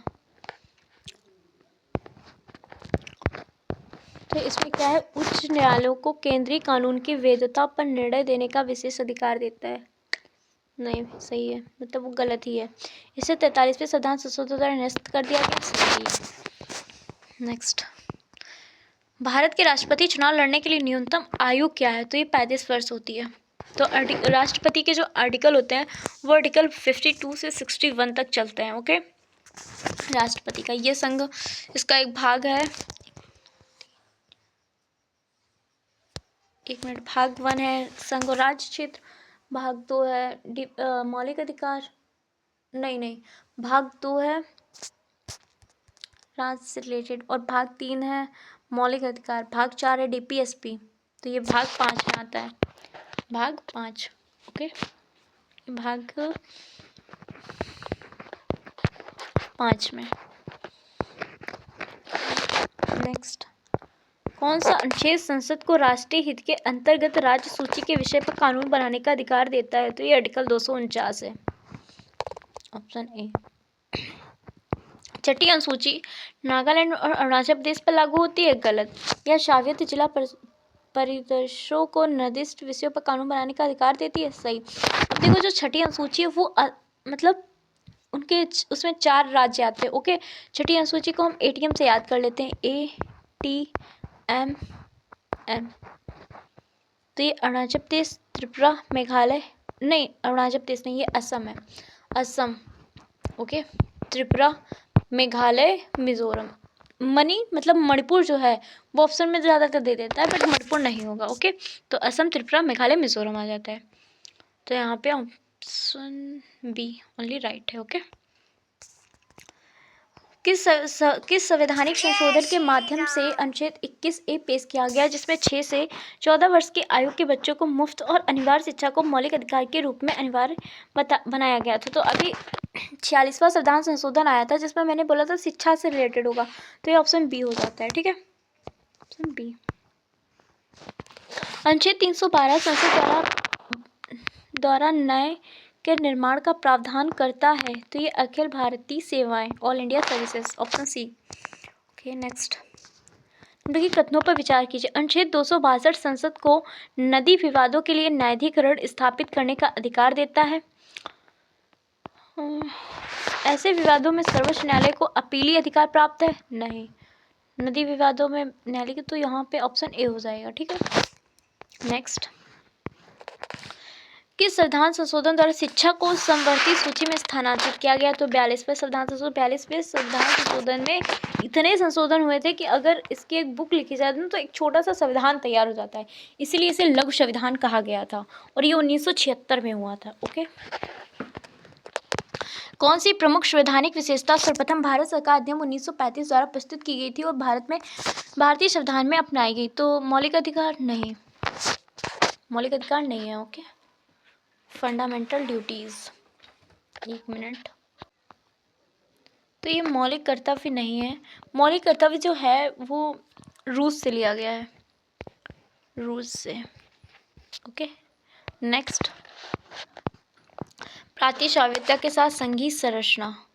तो इसमें क्या है? उच्च न्यायालयों को केंद्रीय कानून की वैधता पर निर्णय देने का विशेष अधिकार देता है। नहीं, सही है, मतलब वो गलत ही है। इसे 43वें संविधान संशोधन द्वारा निरस्त कर दिया गया। सही है। नेक्स्ट, भारत के राष्ट्रपति चुनाव लड़ने के लिए न्यूनतम आयु क्या है? तो ये 35 वर्ष होती है। तो राष्ट्रपति के जो आर्टिकल होते हैं वो आर्टिकल 52 से 61 तक चलते हैं। ओके, राष्ट्रपति का ये संघ, इसका एक भाग है, एक मिनट, भाग 1 है संघ और राज्य क्षेत्र, भाग 2 है मौलिक अधिकार, नहीं, भाग 2 है राज्य से रिलेटेड, और भाग 3 है मौलिक अधिकार, भाग 4 है डीपीएसपी। तो ये भाग 5 में आता है, भाग 5। ओके, भाग 5 में। नेक्स्ट, कौन सा अनुच्छेद संसद को राष्ट्रीय हित के अंतर्गत राज्य सूची के विषय पर कानून बनाने का अधिकार देता है? तो ये आर्टिकल 249 है, ऑप्शन ए। छठी अनुसूची नागालैंड और अरुणाचल प्रदेश पर लागू होती है? गलत। यह स्वायत्त जिला परिषदों को निर्दिष्ट विषयों पर कानून बनाने का अधिकार देती है? सही। अब देखो, जो छठी अनुसूची है वो मतलब उसमें 4 राज्य आते हैं। ओके, छठी अनुसूची को हम ATM से याद कर लेते हैं, ATMM। तो ये अरुणाचल प्रदेश, त्रिपुरा, मेघालय, नहीं अरुणाचल प्रदेश नहीं, ये असम है, असम। ओके, त्रिपुरा, मेघालय, मिजोरम। मतलब मणिपुर जो है वो ऑप्शन में ज़्यादातर दे देता है, बट मणिपुर नहीं होगा। ओके, तो असम, त्रिपुरा, मेघालय, मिजोरम आ जाता है। तो यहाँ पे ऑप्शन बी ओनली राइट है। ओके, किस संवैधानिक संशोधन के माध्यम से अनुच्छेद 21A पेश किया गया, जिसमें 6 से 14 वर्ष की आयु के बच्चों को मुफ्त और अनिवार्य शिक्षा को मौलिक अधिकार के रूप में अनिवार्य बनाया गया था। तो अभी 46वां संविधान संशोधन आया था, जिसमें मैंने बोला था शिक्षा से रिलेटेड होगा, तो ये ऑप्शन बी हो जाता है। ठीक है, ऑप्शन बी। अनुच्छेद 312 संसद द्वारा नए के निर्माण का प्रावधान करता है, तो ये अखिल भारतीय सेवाएं, all India services, option C. Okay, next. निम्नलिखित कथनों पर विचार कीजिए। अनुच्छेद 262 संसद को नदी विवादों के लिए न्यायाधिकरण स्थापित करने का अधिकार देता है। ऐसे विवादों में सर्वोच्च न्यायालय को अपीली अधिकार प्राप्त है? नहीं। नदी विवादों में न्यायालय की, तो यहाँ पे ऑप्शन ए हो जाएगा। ठीक है, नेक्स्ट। किस संविधान संशोधन द्वारा शिक्षा को समवर्ती सूची में स्थानांतरित किया गया? तो 42वें संविधान संशोधन। 42वें संविधान संशोधन में इतने संशोधन हुए थे कि अगर इसकी एक बुक लिखी जाए ना तो एक छोटा सा संविधान तैयार हो जाता है, इसीलिए इसे लघु संविधान कहा गया था, और ये 1976 में हुआ था। ओके, कौन सी प्रमुख संवैधानिक विशेषता सर्वप्रथम भारत सरकार अधिनियम 1935 द्वारा प्रस्तुत की गई थी और भारत में भारतीय संविधान में अपनाई गई? तो मौलिक अधिकार नहीं, मौलिक अधिकार नहीं है। Okay, fundamental duties, 1 minute. तो ये मौलिक कर्तव्य नहीं है। मौलिक कर्तव्य जो है वो रूस से लिया गया है, रूस से। Okay, next. प्रांतीय स्वायत्तता के साथ संघीय संरचना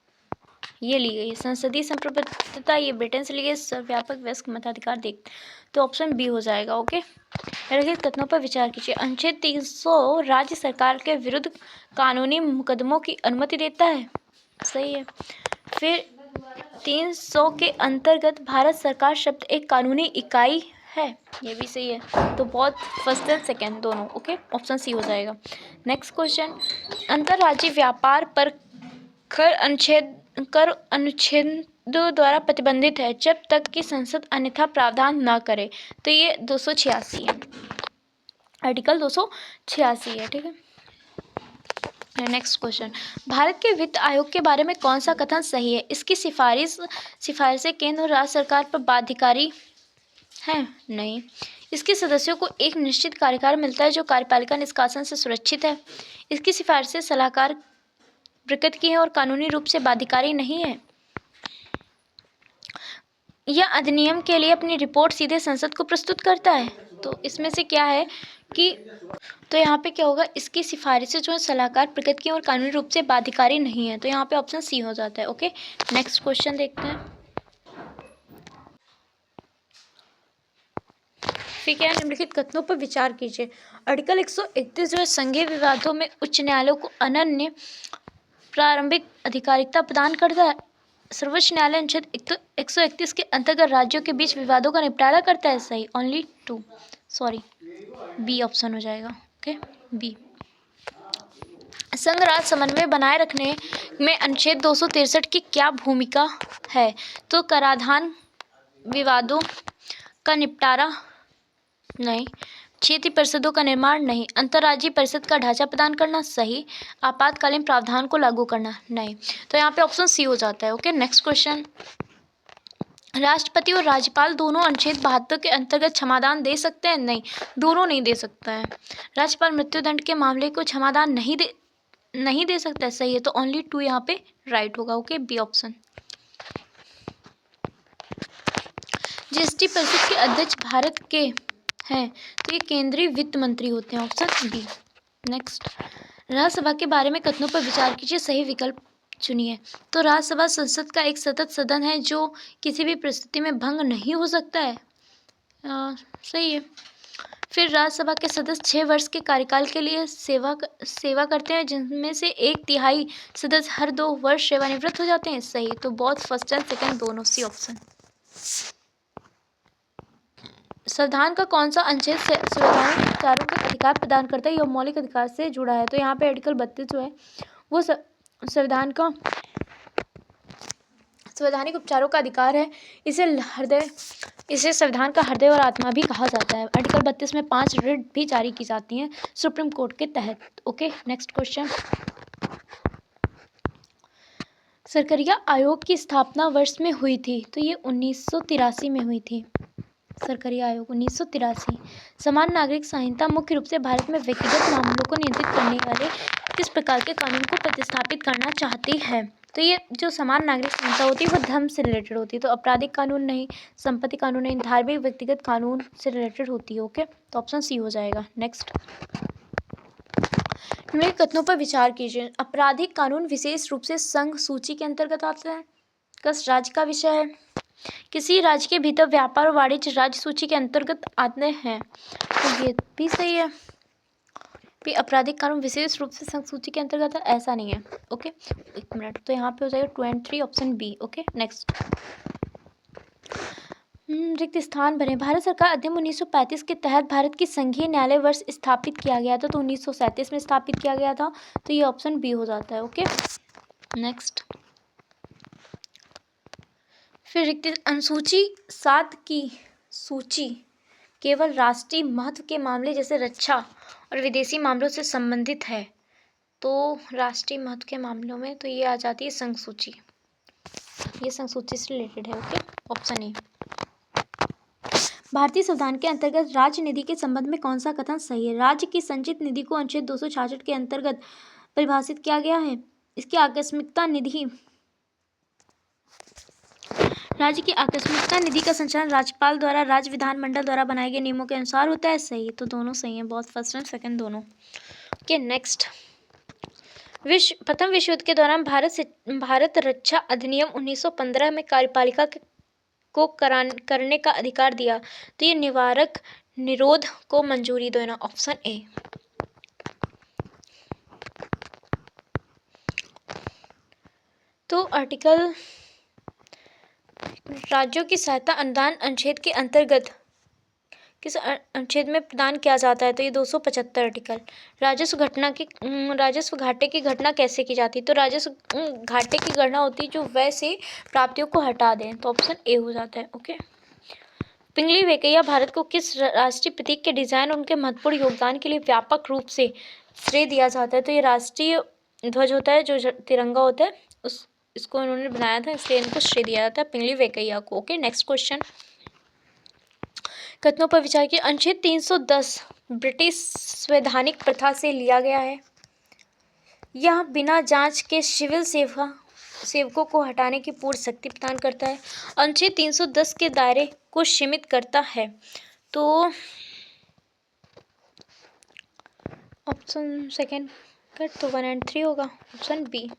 ये ली गई। संसदीय संप्रभुत्वता ये ब्रिटेन से ली गई। सर्वव्यापक वयस्क मताधिकार देख, तो ऑप्शन बी हो जाएगा। ओके, निम्नलिखित कथनों पर विचार कीजिए। अनुच्छेद 300 राज्य सरकार के विरुद्ध कानूनी मुकदमों की अनुमति देता है, सही है। फिर 300 के अंतर्गत भारत सरकार शब्द एक कानूनी इकाई है, ये भी सही है। तो बहुत फर्स्ट एंड सेकेंड दोनों। ओके, ऑप्शन सी हो जाएगा। Next question. अंतर्राज्यीय व्यापार पर कर अनुच्छेद द्वारा प्रतिबंधित है जब तक कि संसद अन्यथा प्रावधान न करे, तो ये 286 है, आर्टिकल 286 है। ठीक है, नेक्स्ट क्वेश्चन। भारत के वित्त आयोग के बारे में कौन सा कथन सही है? इसकी सिफारिशें केंद्र और राज्य सरकार पर बाध्यकारी है? नहीं। इसके सदस्यों को एक निश्चित कार्यकाल मिलता है जो कार्यपालिका निष्कासन से सुरक्षित है। इसकी सिफारिशें सलाहकार प्रकृति की है और कानूनी रूप से बाध्यकारी नहीं है। यह अधिनियम के लिए अपनी रिपोर्ट सीधे संसद को प्रस्तुत करता है। तो इसमें से क्या है कि, तो यहाँ पे क्या होगा, इसकी सिफारिशें जो है सलाहकार प्रकृति की और कानूनी रूप से बाध्यकारी नहीं है, तो यहाँ पे ऑप्शन सी हो जाता है। ओके, नेक्स्ट क्वेश्चन देखते हैं। फिर क्या है, निम्नलिखित कथनों पर विचार कीजिए। आर्टिकल 131 जो है संघीय विवादों में उच्च न्यायालयों को अनन्य प्रारंभिक अधिकारिता प्रदान करता है। सर्वोच्च न्यायालय अनुच्छेद 131 के अंतर्गत राज्यों के बीच विवादों का निपटारा करता है, सही, ओनली 2, सॉरी, बी ऑप्शन हो जाएगा। Okay, B. संघ राज्य समन्वय बनाए रखने में अनुच्छेद 263 की क्या भूमिका है? तो कराधान विवादों का निपटारा नहीं। क्षेत्रीय परिषदों का निर्माण नहीं। अंतर्राज्यीय परिषद का ढांचा प्रदान करना, सही। आपातकालीन प्रावधान को लागू करना, नहीं। तो यहाँ पे ऑप्शन सी हो जाता है। Okay, next question. राष्ट्रपति और राज्यपाल दोनों अनुच्छेद 72 के अंतर्गत क्षमादान दे सकते हैं? नहीं, दोनों नहीं दे सकता है। राज्यपाल मृत्युदंड के मामले को क्षमादान नहीं दे सकता है, सही है। तो ओनली 2 यहाँ पे राइट होगा। Okay, B option. जीएसटी परिषद के अध्यक्ष भारत के हैं, तो ये केंद्रीय वित्त मंत्री होते हैं, ऑप्शन बी। नेक्स्ट। राज्यसभा के बारे में कथनों पर विचार कीजिए, सही विकल्प चुनिए। तो राज्यसभा संसद का एक सतत सदन है जो किसी भी परिस्थिति में भंग नहीं हो सकता है, सही है। फिर राज्यसभा के सदस्य 6 वर्ष के कार्यकाल के लिए सेवा करते हैं, जिनमें से 1/3 सदस्य हर 2 वर्ष सेवानिवृत्त हो जाते हैं। सही, तो बहुत फर्स्ट एंड सेकंड दोनों सी ऑप्शन। संविधान का कौन सा अनुच्छेद संवैधानिक उपचारों का अधिकार प्रदान करता है? यह मौलिक अधिकार से जुड़ा है। तो यहाँ पे आर्टिकल 32 जो है वो संवैधानिक उपचारों का अधिकार है। इसे संविधान का हृदय और आत्मा भी कहा जाता है। आर्टिकल 32 में 5 रिट भी जारी की जाती हैं सुप्रीम कोर्ट के तहत। Okay, next question. सरकरिया आयोग की स्थापना वर्ष में हुई थी? तो ये 1983 में हुई थी। सरकरिया आयोग 1983। समान नागरिक संहिता मुख्य रूप से भारत में व्यक्तिगत मामलों को नियंत्रित करने वाले किस प्रकार के कानून को प्रतिस्थापित करना चाहती है? तो ये जो समान नागरिक संहिता होती है वो धर्म से रिलेटेड होती है। तो आपराधिक कानून नहीं, संपत्ति कानून नहीं, धार्मिक व्यक्तिगत कानून से रिलेटेड होती है। ओके, तो ऑप्शन सी हो जाएगा। नेक्स्ट, निम्नलिखित कथनों पर विचार कीजिए। आपराधिक कानून विशेष रूप से संघ सूची के अंतर्गत आता है। किस राज्य का विषय है? किसी राज्य के भीतर व्यापार और वाणिज्य राज्य सूची के अंतर्गत आते हैं। तो ये भी सही है भी आपराधिक कानून विशेष रूप से संघ सूची के अंतर्गत है, ऐसा नहीं है। ओके, एक मिनट, तो यहाँ पे हो जाएगा 2 और 3 ऑप्शन बी। Okay, next. रिक्त स्थान भरें। भारत सरकार अधिनियम 1935 के तहत भारत की संघीय न्यायालय वर्ष स्थापित किया गया था। तो 1937 में स्थापित किया गया था। तो ये ऑप्शन बी हो जाता है। Okay, next. फिर रिक्त अनुसूची 7 की सूची केवल राष्ट्रीय महत्व के मामले जैसे रक्षा और विदेशी मामलों से संबंधित है। तो राष्ट्रीय महत्व के मामलों में तो ये आ जाती है संघ सूची। ये संघ सूची से रिलेटेड है। Okay, option A. भारतीय संविधान के अंतर्गत राज्य निधि के संबंध में कौन सा कथन सही है? राज्य की संचित निधि को अनुच्छेद 266 के अंतर्गत परिभाषित किया गया है। इसकी आकस्मिकता निधि राज्य की आकस्मिकता निधि का संचालन राज्यपाल द्वारा राज्य विधानमंडल द्वारा बनाए गए नियमों के अनुसार होता है। सही, तो दोनों सही हैं, बहुत फर्स्ट एंड सेकंड दोनों। Okay, next. प्रथम विश्व युद्ध के दौरान भारत रक्षा अधिनियम 1915 में कार्यपालिका को करने का अधिकार दिया। तो ये निवारक निरोध को मंजूरी देना, ऑप्शन ए। तो आर्टिकल राज्यों की सहायता अनुदान अनुच्छेद के अंतर्गत किस अनुच्छेद में प्रदान किया जाता है? तो ये 275 आर्टिकल। राजस्व घाटे की गणना कैसे की जाती है? तो राजस्व घाटे की गणना होती है जो व्यय से प्राप्तियों को हटा दें। तो ऑप्शन ए हो जाता है। ओके, पिंगली वेंकैया भारत को किस राष्ट्रीय प्रतीक के डिजाइन और उनके महत्वपूर्ण योगदान के लिए व्यापक रूप से श्रेय दिया जाता है? तो ये राष्ट्रीय ध्वज होता है, जो तिरंगा होता है, इसको इन्होंने बनाया था, इसलिए इनको श्रेय दिया जाता है पिंगली वेंकैया को। Okay, next question. कथनों पर विचार किया। अनुच्छेद 310 ब्रिटिश संवैधानिक प्रथा से लिया गया है। यह बिना जांच के सिविल सेवकों को हटाने की पूर्ण शक्ति प्रदान करता है। अनुच्छेद 310 के दायरे को सीमित करता है। तो ऑप्शन सेकंड कट, तो 1 और 3 होगा, ऑप्शन बी।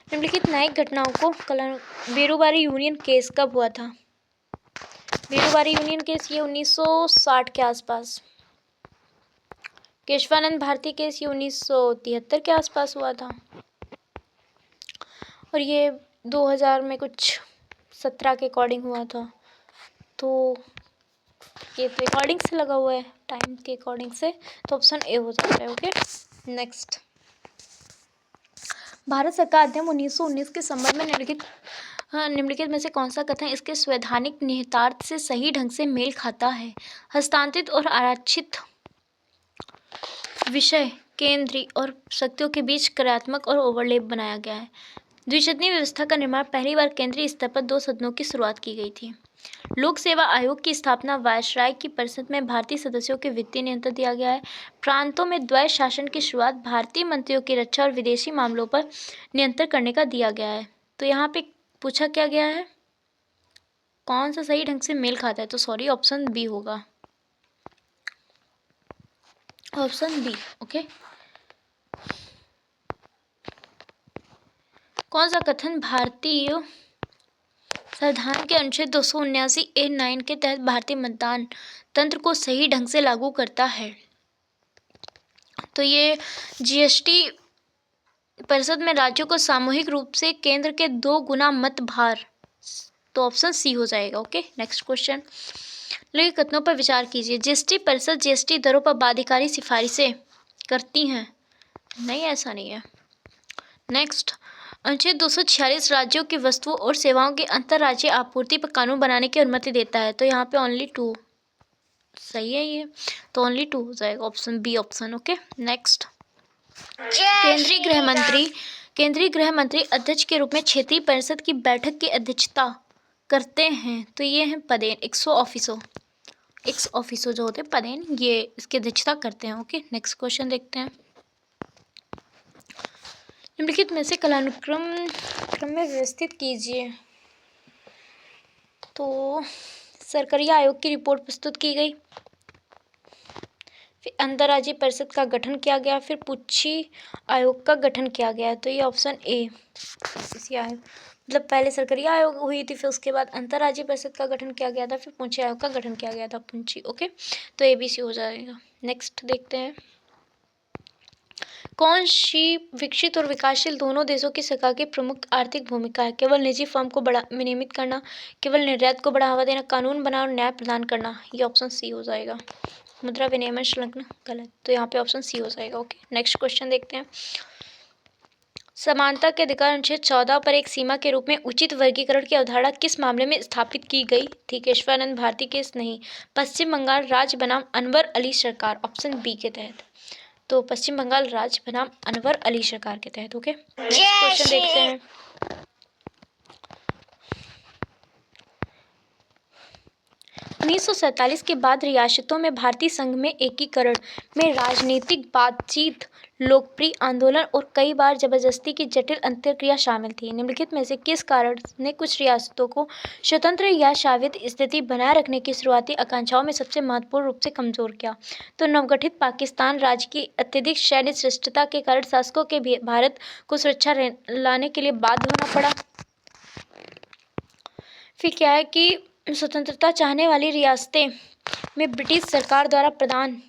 निम्नलिखित न्यायिक घटनाओं को बेरोबारी यूनियन केस कब हुआ था? बेरोबारी यूनियन केस ये 1960 के आसपास। केशवानंद भारती केस ये 1973 के आसपास हुआ था। और ये 2000 में कुछ 17 के अकॉर्डिंग हुआ था। तो ये तो अकॉर्डिंग से लगा हुआ है, टाइम के अकॉर्डिंग से, तो ऑप्शन ए हो जाता है। Okay, next. भारत सरकार अधिनियम 1919 के संबंध में निम्नलिखित में से कौन सा कथन इसके संवैधानिक निहितार्थ से सही ढंग से मेल खाता है? हस्तांतरित और आरक्षित विषय केंद्रीय और शक्तियों के बीच कार्यात्मक और ओवरलैप बनाया गया है। द्विसदनीय व्यवस्था का निर्माण पहली बार केंद्रीय स्तर पर 2 सदनों की शुरुआत की गई थी। लोक सेवा आयोग की स्थापना वायसराय की परिषद में भारतीय सदस्यों के वित्तीय नियंत्रण दिया गया है। प्रांतों में द्वैत शासन की शुरुआत भारतीय मंत्रियों की रक्षा और विदेशी मामलों पर नियंत्रण करने का दिया गया है। तो यहाँ पे पूछा क्या गया है, कौन सा सही ढंग से मेल खाता है? तो सॉरी, ऑप्शन बी होगा, ऑप्शन बी। ओके, कौन सा कथन भारतीय संविधान के अनुच्छेद 279A(9) के तहत भारतीय मतदान तंत्र को सही ढंग से लागू करता है। तो ये जीएसटी परिषद में राज्यों को सामूहिक रूप से केंद्र के 2 गुना मत भार, तो ऑप्शन सी हो जाएगा। Okay, next question. लेकिन कथनों पर विचार कीजिए। जीएसटी परिषद जीएसटी दरों पर बाध्यकारी सिफारिशें करती हैं? नहीं, ऐसा नहीं है। नेक्स्ट, अनुच्छेद 246 राज्यों की वस्तुओं और सेवाओं की अंतर्राज्यीय आपूर्ति पर कानून बनाने की अनुमति देता है। तो यहाँ पे ओनली 2 सही है ये, तो ओनली 2 हो जाएगा, option B option. Okay, next. केंद्रीय गृह मंत्री अध्यक्ष के रूप में क्षेत्रीय परिषद की बैठक की अध्यक्षता करते हैं। तो ये हैं पदेन, एक्स ऑफिसो जो होते हैं पदेन, ये इसकी अध्यक्षता करते हैं। ओके, नेक्स्ट क्वेश्चन देखते हैं। निम्नलिखित में से कालानुक्रम में व्यवस्थित कीजिए। तो सरकारी आयोग की रिपोर्ट प्रस्तुत की गई, फिर अंतर्राज्यीय परिषद का गठन किया गया, फिर पूंछी आयोग का गठन किया गया। तो ये ऑप्शन ए, इसी आयोग, मतलब पहले सरकारी आयोग हुई थी, फिर उसके बाद अंतर्राज्यीय परिषद का गठन किया गया था, फिर पूंछी आयोग का गठन किया गया था, पूंछी। ओके, तो ABC हो जाएगा। नेक्स्ट देखते हैं। कौन सी विकसित और विकासशील दोनों देशों की सरकार की प्रमुख आर्थिक भूमिका है? केवल निजी फर्म को विनियमित करना, केवल निर्यात को बढ़ावा देना, कानून बनाना और न्याय प्रदान करना। ये ऑप्शन सी हो जाएगा। मुद्रा विनिमय संलग्न गलत, तो यहाँ पे ऑप्शन सी हो जाएगा। ओके, नेक्स्ट क्वेश्चन देखते हैं। समानता के अधिकार अनुच्छेद 14 पर एक सीमा के रूप में उचित वर्गीकरण की अवधारणा किस मामले में स्थापित की गई थी? केशवानंद भारती केस नहीं, पश्चिम बंगाल राज्य बनाम अनवर अली सरकार, ऑप्शन बी के तहत। तो पश्चिम बंगाल राज्य बनाम अनवर अली सरकार के तहत। ओके, नेक्स्ट क्वेश्चन देखते हैं। 1947 के बाद रियासतों में भारतीय संघ में एकीकरण में राजनीतिक बातचीत, लोकप्रिय आंदोलन और कई बार जबरदस्ती की जटिल अंतर्क्रिया शामिल थी। निम्नलिखित में से किस कारण ने कुछ रियासतों को स्वतंत्र या स्वायत्त स्थिति बनाए रखने की शुरुआती आकांक्षाओं में सबसे महत्वपूर्ण रूप से कमजोर किया? तो नवगठित पाकिस्तान राज्य की अत्यधिक सैन्य श्रेष्ठता के कारण शासकों के भारत को सुरक्षा लाने के लिए बाध्य होना पड़ा। फिर क्या है कि स्वतंत्रता चाहने वाली रियासतें में ब्रिटिश सरकार द्वारा प्रदान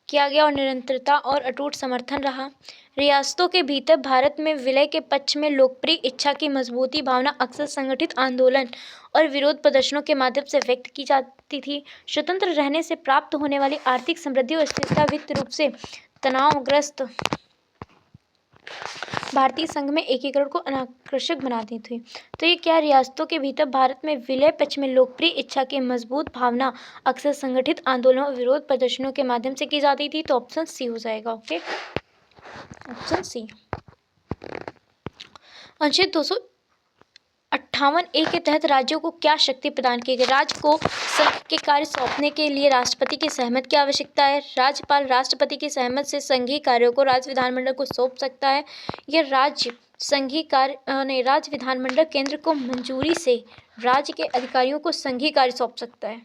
किया गया और निरंतरता और अटूट समर्थन रहा। रियासतों के भीतर भारत में विलय के पक्ष में लोकप्रिय इच्छा की मजबूती भावना अक्सर संगठित आंदोलन और विरोध प्रदर्शनों के माध्यम से व्यक्त की जाती थी। स्वतंत्र रहने से प्राप्त होने वाली आर्थिक समृद्धि और स्थिरता वित्त रूप से तनावग्रस्त भारतीय संघ में एकीकरण को अनाकर्षक बनाती थी। तो ये क्या, रियासतों के भीतर भारत में विलय पक्ष में लोकप्रिय इच्छा की मजबूत भावना अक्सर संगठित आंदोलनों और विरोध प्रदर्शनों के माध्यम से की जाती थी। तो ऑप्शन सी हो जाएगा। Okay, option C. अनुच्छेद 258A के तहत राज्यों को क्या शक्ति प्रदान की गई? राज्य को संघ के कार्य सौंपने के लिए राष्ट्रपति की सहमति की आवश्यकता है। राज्यपाल राष्ट्रपति की सहमति से संघीय कार्यों को राज्य विधानमंडल को सौंप सकता है। यह राज्य विधानमंडल केंद्र को मंजूरी से राज्य के अधिकारियों को संघीय कार्य सौंप सकता है।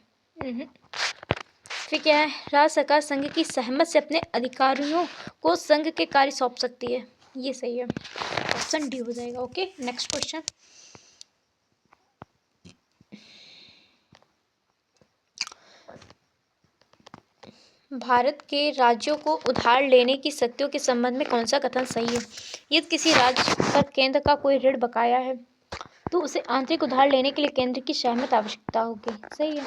फिर क्या है, राज्य सरकार संघ की सहमति से अपने अधिकारियों को संघ के कार्य सौंप सकती है। ये सही है, ऑप्शन डी हो जाएगा। Okay, next question. भारत के राज्यों को उधार लेने की शक्तियों के संबंध में कौन सा कथन सही है? यदि किसी राज्य पर केंद्र का कोई ऋण बकाया है तो उसे आंतरिक उधार लेने के लिए केंद्र की सहमति आवश्यकता होगी। सही है।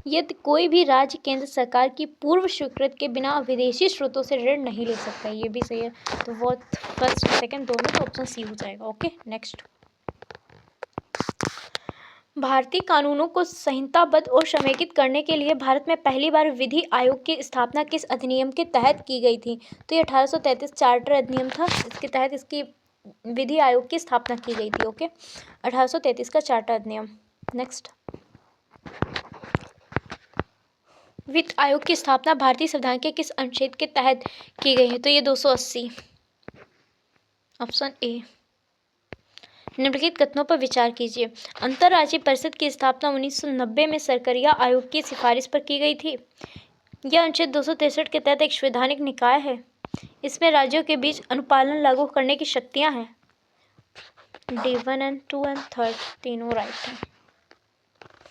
यदि कोई भी राज्य केंद्र सरकार की पूर्व स्वीकृति के बिना विदेशी स्रोतों से ऋण नहीं ले सकता, ये भी सही है। तो वो फर्स्ट सेकंड दोनों, तो ऑप्शन सी हो जाएगा। Okay, next. भारतीय कानूनों को संहिताबद्ध और समेकित करने के लिए भारत में पहली बार विधि आयोग की स्थापना किस अधिनियम के तहत की गई थी? तो ये 1833 चार्टर अधिनियम था, इसके तहत इसकी विधि आयोग की स्थापना की गई थी। ओके, 1833 का चार्टर अधिनियम। नेक्स्ट, वित्त आयोग की स्थापना भारतीय संविधान के किस अनुच्छेद के तहत की गई है? तो ये 280, ऑप्शन ए। निम्नलिखित कथनों पर विचार कीजिए। अंतर्राज्यीय परिषद की स्थापना 1990 में सरकरिया आयोग की सिफारिश पर की गई थी। यह अनुच्छेद 263 के तहत एक संवैधानिक निकाय है। इसमें राज्यों के बीच अनुपालन लागू करने की शक्तियां हैं। D1 and 2 and 3 तीनों राइट हैं।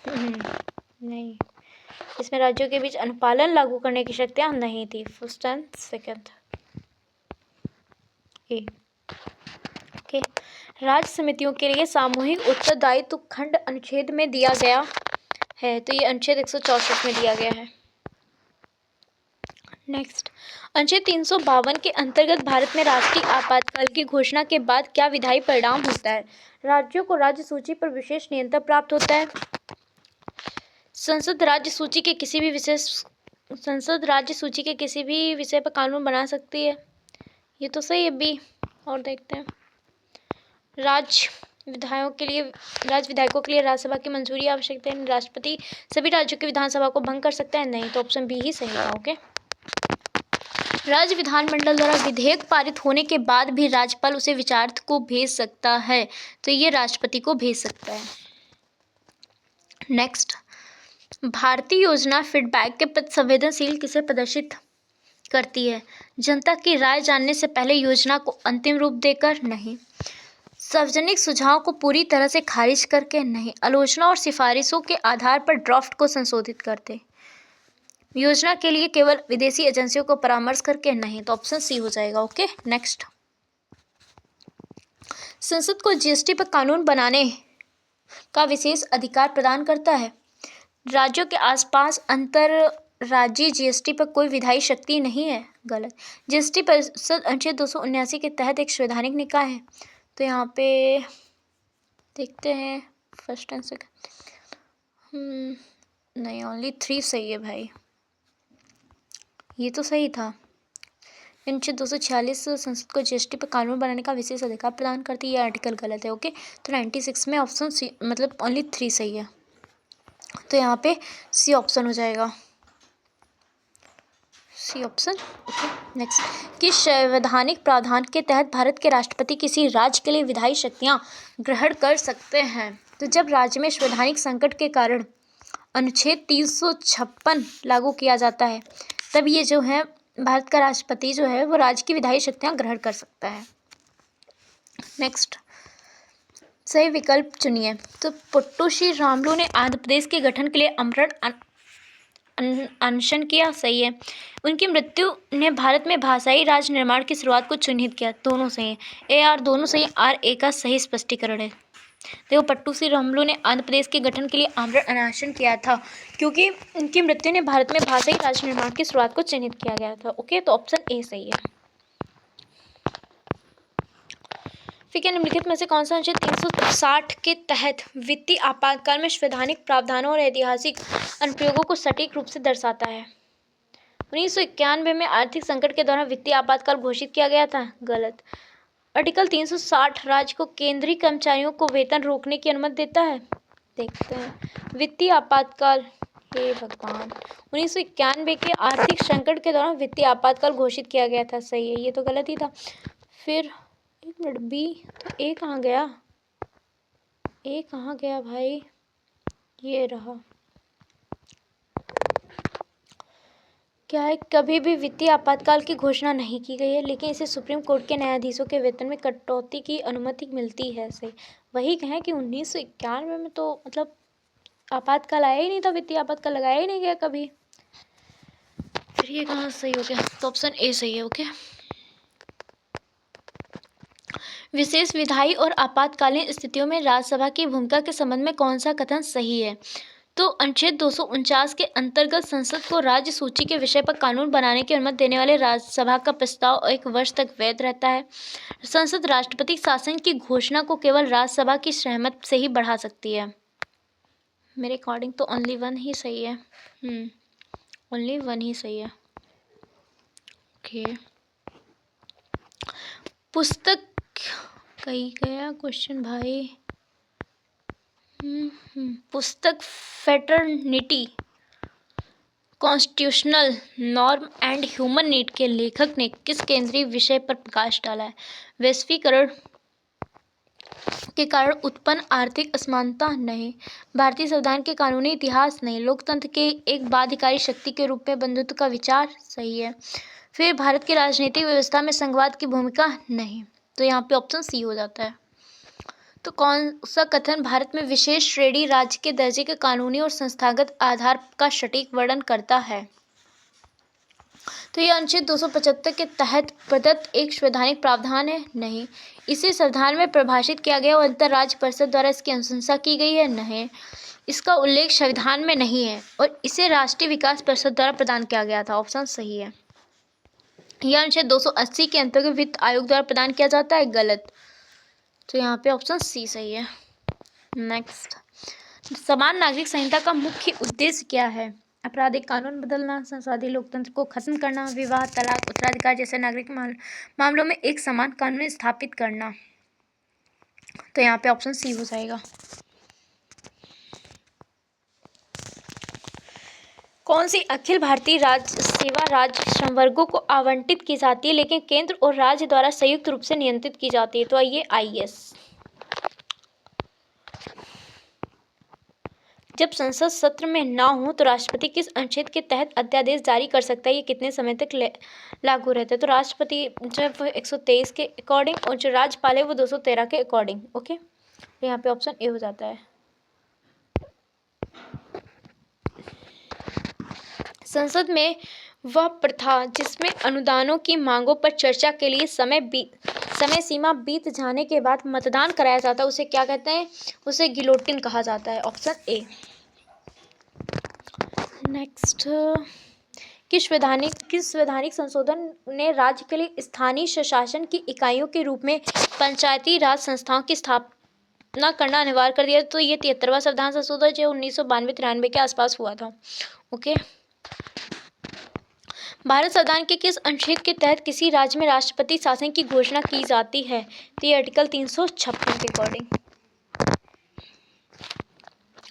नहीं, इसमें राज्यों के बीच अनुपालन लागू करने की शक्तियां नहीं थी। First and second A. Okay, राज्य समितियों के लिए सामूहिक उत्तरदायित्व खंड अनुच्छेद में दिया गया है, तो ये अनुच्छेद 164 में दिया गया है। नेक्स्ट, अनुच्छेद 352 के अंतर्गत भारत में राष्ट्रीय आपातकाल की घोषणा के बाद क्या विधायी परिणाम होता है? राज्यों को राज्य सूची पर विशेष नियंत्रण प्राप्त होता है। संसद राज्य सूची के किसी भी विषय पर कानून बना सकती है। ये तो सही है बी। और देखते हैं, राज्य विधायकों के लिए राज्यसभा की मंजूरी आवश्यक है। राष्ट्रपति सभी राज्यों की विधानसभा को भंग कर सकता है? नहीं, तो ऑप्शन बी ही सही है। ओके, राज्य विधानमंडल द्वारा विधेयक पारित होने के बाद भी राज्यपाल उसे विचारार्थ को भेज सकता है, तो ये राष्ट्रपति को भेज सकता है। नेक्स्ट, भारतीय योजना फीडबैक के प्रति संवेदनशील किसे प्रदर्शित करती है? जनता की राय जानने से पहले योजना को अंतिम रूप देकर? नहीं। सार्वजनिक सुझाव को पूरी तरह से खारिज करके? नहीं। आलोचना और सिफारिशों के आधार पर ड्राफ्ट को संशोधित करते? योजना के लिए केवल विदेशी एजेंसियों को परामर्श करके? नहीं, तो ऑप्शन सी हो जाएगा। ओके, नेक्स्ट, संसद को जीएसटी पर कानून बनाने का विशेष अधिकार प्रदान करता है। राज्यों के आसपास अंतर राज्यीय जीएसटी पर कोई विधायी शक्ति नहीं है। गलत। जीएसटी परिषद अनुच्छेद 279 के तहत एक संवैधानिक निकाय है, तो यहाँ पे देखते हैं फर्स्ट एंड सेकंड। नहीं, ओनली 3 सही है भाई, ये तो सही था। अनुच्छेद 246 संसद को जीएसटी पर कानून बनाने का विशेष अधिकार प्रदान करती है, ये आर्टिकल गलत है। ओके, तो 96 में ऑप्शन सी, मतलब ओनली 3 सही है, तो यहाँ पे सी ऑप्शन हो जाएगा, सी ऑप्शन। ओके, नेक्स्ट, किस संवैधानिक प्रावधान के तहत भारत के राष्ट्रपति किसी राज्य के लिए विधायी शक्तियाँ ग्रहण कर सकते हैं? तो जब राज्य में संवैधानिक संकट के कारण अनुच्छेद 356 लागू किया जाता है, तब ये जो है भारत का राष्ट्रपति जो है वो राज्य की विधायी शक्तियाँ ग्रहण कर सकता है। नेक्स्ट, सही विकल्प चुनिए। तो पुट्टू श्री रामुलू ने आंध्र प्रदेश के गठन के लिए आमरण अनशन किया? सही है। उनकी मृत्यु ने भारत में भाषाई राज्य निर्माण की शुरुआत को चिन्हित किया? दोनों सही है। ए आर दोनों सही, आर ए का सही स्पष्टीकरण है। देखो, पट्टू श्री रामुलू ने आंध्र प्रदेश के गठन के लिए आमरण अनशन किया था, क्योंकि उनकी मृत्यु ने भारत में भाषाई राज्य निर्माण की शुरुआत को चिन्हित किया गया था। ओके, तो ऑप्शन ए सही है। फिर निम्नलिखित में से कौन सा अनुच्छेद 360 के तहत वित्तीय आपातकाल में संवैधानिक प्रावधानों और ऐतिहासिक अनुप्रयोगों को सटीक रूप से दर्शाता है? 1991 में आर्थिक संकट के दौरान वित्तीय आपातकाल घोषित किया गया था? गलत। आर्टिकल 360 राज्य को केंद्रीय कर्मचारियों को वेतन रोकने की अनुमति देता है? देखते हैं, वित्तीय आपातकाल, हे भगवान, 1991 के आर्थिक संकट के दौरान वित्तीय आपातकाल घोषित किया गया था? सही है, ये तो गलत ही था। फिर एक मिनट, बी, तो ए कहाँ गया? ए कहाँ गया भाई? ये रहा। क्या है, कभी भी वित्तीय आपातकाल की घोषणा नहीं की गई है, लेकिन इसे सुप्रीम कोर्ट के न्यायाधीशों के वेतन में कटौती की अनुमति मिलती है। सही, वही कहें कि 1991 में तो मतलब आपातकाल आया ही नहीं था, वित्तीय आपातकाल लगाया ही नहीं गया कभी। फिर ये कहाँ सही हो गया? तो ऑप्शन ए सही है। ओके, विशेष विधायी और आपातकालीन स्थितियों में राज्यसभा की भूमिका के संबंध में कौन सा कथन सही है? तो अनुच्छेद 249 के अंतर्गत संसद को राज्य सूची के विषय पर कानून बनाने की अनुमति देने वाले राज्यसभा का प्रस्ताव 1 वर्ष तक वैध रहता है। संसद राष्ट्रपति शासन की घोषणा को केवल राज्यसभा की सहमति से ही बढ़ा सकती है। मेरे अकॉर्डिंग तो ओनली 1 ही सही है। ओनली 1 ही सही है। ओके, पुस्तक कहीं गया क्वेश्चन भाई? पुस्तक fraternity, constitutional norm and human need के लेखक ने किस केंद्रीय विषय पर प्रकाश डाला है? वैश्वीकरण के कारण उत्पन्न आर्थिक असमानता? नहीं। भारतीय संविधान के कानूनी इतिहास? नहीं। लोकतंत्र के एक बाध्यकारी शक्ति के रूप में बंधुत्व का विचार? सही है। फिर भारत की राजनीतिक व्यवस्था में संघवाद की भूमिका? नहीं। तो यहाँ पे ऑप्शन सी हो जाता है। तो कौन सा कथन भारत में विशेष श्रेणी राज्य के दर्जे के कानूनी और संस्थागत आधार का सटीक वर्णन करता है? तो यह अनुच्छेद 275 के तहत प्रदत्त एक संवैधानिक प्रावधान है? नहीं। इसे संविधान में परिभाषित किया गया और अंतर्राज्य परिषद द्वारा इसकी अनुशंसा की गई है? नहीं। इसका उल्लेख संविधान में नहीं है और इसे राष्ट्रीय विकास परिषद द्वारा प्रदान किया गया था। ऑप्शन सही है। यह अनुच्छेद 280 के अंतर्गत वित्त आयोग द्वारा प्रदान किया जाता है? गलत। तो यहाँ पे ऑप्शन सी सही है। नेक्स्ट, समान नागरिक संहिता का मुख्य उद्देश्य क्या है? आपराधिक कानून बदलना, संसदीय लोकतंत्र को खत्म करना, विवाह, तलाक, उत्तराधिकार जैसे नागरिक मामलों में एक समान कानून स्थापित करना। तो यहाँ पे ऑप्शन सी हो जाएगा। कौन सी अखिल भारतीय राज्य सेवा राज्य संवर्गों को आवंटित की जाती है लेकिन केंद्र और राज्य द्वारा संयुक्त रूप से नियंत्रित की जाती है? तो ये IAS। जब संसद सत्र में ना हो तो राष्ट्रपति किस अनुच्छेद के तहत अध्यादेश जारी कर सकता है? ये कितने समय तक लागू रहता है? तो राष्ट्रपति जब 123 के अकॉर्डिंग और जो राज्यपाल है वो 213 के अकॉर्डिंग। ओके, तो यहाँ पे ऑप्शन ए हो जाता है। संसद में वह प्रथा जिसमें अनुदानों की मांगों पर चर्चा के लिए समय सीमा बीत जाने के बाद मतदान कराया जाता है, उसे क्या कहते हैं? उसे गिलोटिन कहा जाता है। Option A. नेक्स्ट, किस वैधानिक संशोधन ने राज्य के लिए स्थानीय स्वशासन की इकाइयों के रूप में पंचायती राज संस्थाओं की स्थापना करना अनिवार्य कर दिया? तो ये 73वां संविधान संशोधन जो 1992-93 के आसपास हुआ था। ओके, भारत संविधान के किस अनुच्छेद के तहत किसी राज्य में राष्ट्रपति शासन की घोषणा की जाती है? तो ये आर्टिकल 356 के अकॉर्डिंग।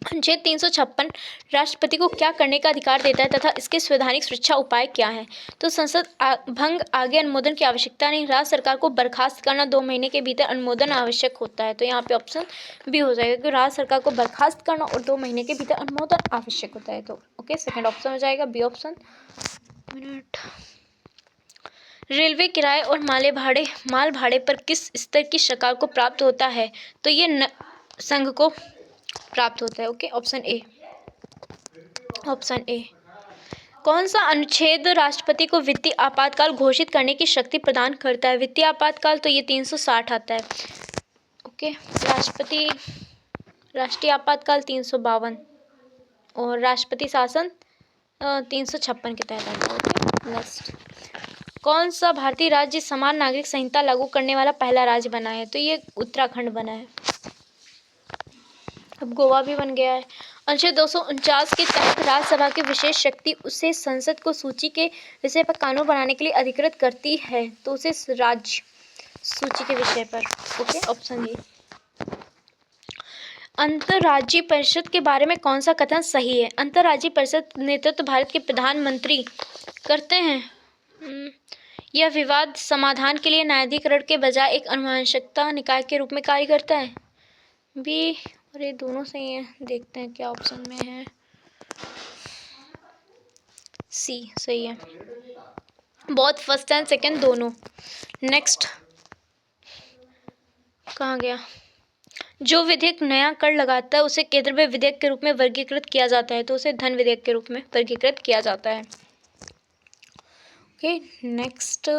अनुच्छेद 356 राष्ट्रपति को क्या करने का अधिकार देता है तथा इसके संवैधानिक सुरक्षा उपाय क्या हैं? तो संसद भंग आगे अनुमोदन की आवश्यकता नहीं। राज्य सरकार को बर्खास्त करना 2 महीने के भीतर अनुमोदन आवश्यक होता है। तो यहाँ पे ऑप्शन बी हो जाएगा कि राज्य सरकार को बर्खास्त करना और 2 महीने के भीतर अनुमोदन आवश्यक होता है। तो ओके, सेकेंड ऑप्शन हो जाएगा बी ऑप्शन। रेलवे किराए और माल भाड़े पर किस स्तर की सरकार को प्राप्त होता है? तो ये संघ को प्राप्त होता है। Okay, option A. Option A. कौन सा अनुच्छेद राष्ट्रपति को वित्तीय आपातकाल घोषित करने की शक्ति प्रदान करता है? वित्तीय आपातकाल तो ये 360 आता है। ओके, राष्ट्रीय आपातकाल 352 और राष्ट्रपति शासन 356 के तहत आता है। ओके, नेक्स्ट, कौन सा भारतीय राज्य समान नागरिक संहिता लागू करने वाला पहला राज्य बना है? तो ये उत्तराखंड बना है। अब गोवा भी बन गया है। अनुच्छेद 249 के तहत राज्यसभा की विशेष शक्ति उसे संसद को सूची के विषय पर कानून बनाने के लिए अधिकृत करती है। तो उसे राज्य सूची के विषय पर। Okay, option A. अंतर्राज्यीय परिषद के बारे में कौन सा कथन सही है? अंतर्राज्यीय परिषद नेतृत्व भारत के प्रधानमंत्री करते हैं। यह विवाद समाधान के लिए न्यायाधिकरण के बजाय एक अनुशासनकर्ता निकाय के रूप में कार्य करता है। बी और ये दोनों सही है। देखते हैं क्या ऑप्शन में है। सी सही है। बोथ फर्स्ट एंड सेकंड दोनों। नेक्स्ट, कहाँ गया? जो विधेयक नया कर लगाता है उसे केंद्र में विधेयक के रूप में वर्गीकृत किया जाता है। तो उसे धन विधेयक के रूप में वर्गीकृत किया जाता है। ओके, नेक्स्ट,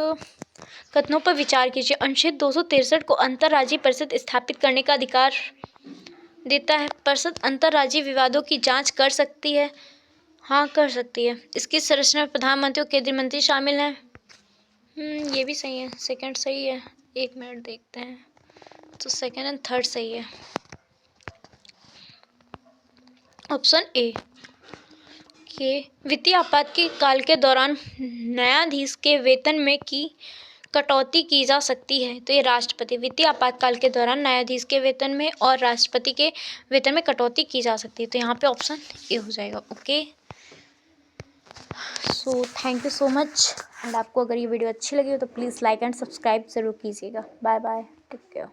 कथनों पर विचार कीजिए। अनुच्छेद 263 को अंतर्राज्यीय परिषद स्थापित करने का अधिकार देता है। परिषद अंतर्राज्यीय विवादों की जांच कर सकती है। हाँ, कर सकती है। इसकी संरचना में प्रधानमंत्री और केंद्रीय मंत्री शामिल हैं। ये भी सही है। सेकंड सही है। 1 मिनट देखते हैं। तो सेकंड एंड थर्ड सही है। ऑप्शन ए के वित्तीय आपातकाल के दौरान न्यायाधीश के वेतन में कटौती की जा सकती है। तो ये राष्ट्रपति वित्तीय आपातकाल के दौरान न्यायाधीश के वेतन में और राष्ट्रपति के वेतन में कटौती की जा सकती है। तो यहाँ पे ऑप्शन ए हो जाएगा। Okay, so thank you so much. And आपको अगर ये वीडियो अच्छी लगी हो तो प्लीज़ लाइक एंड सब्सक्राइब ज़रूर कीजिएगा। Bye bye, take care.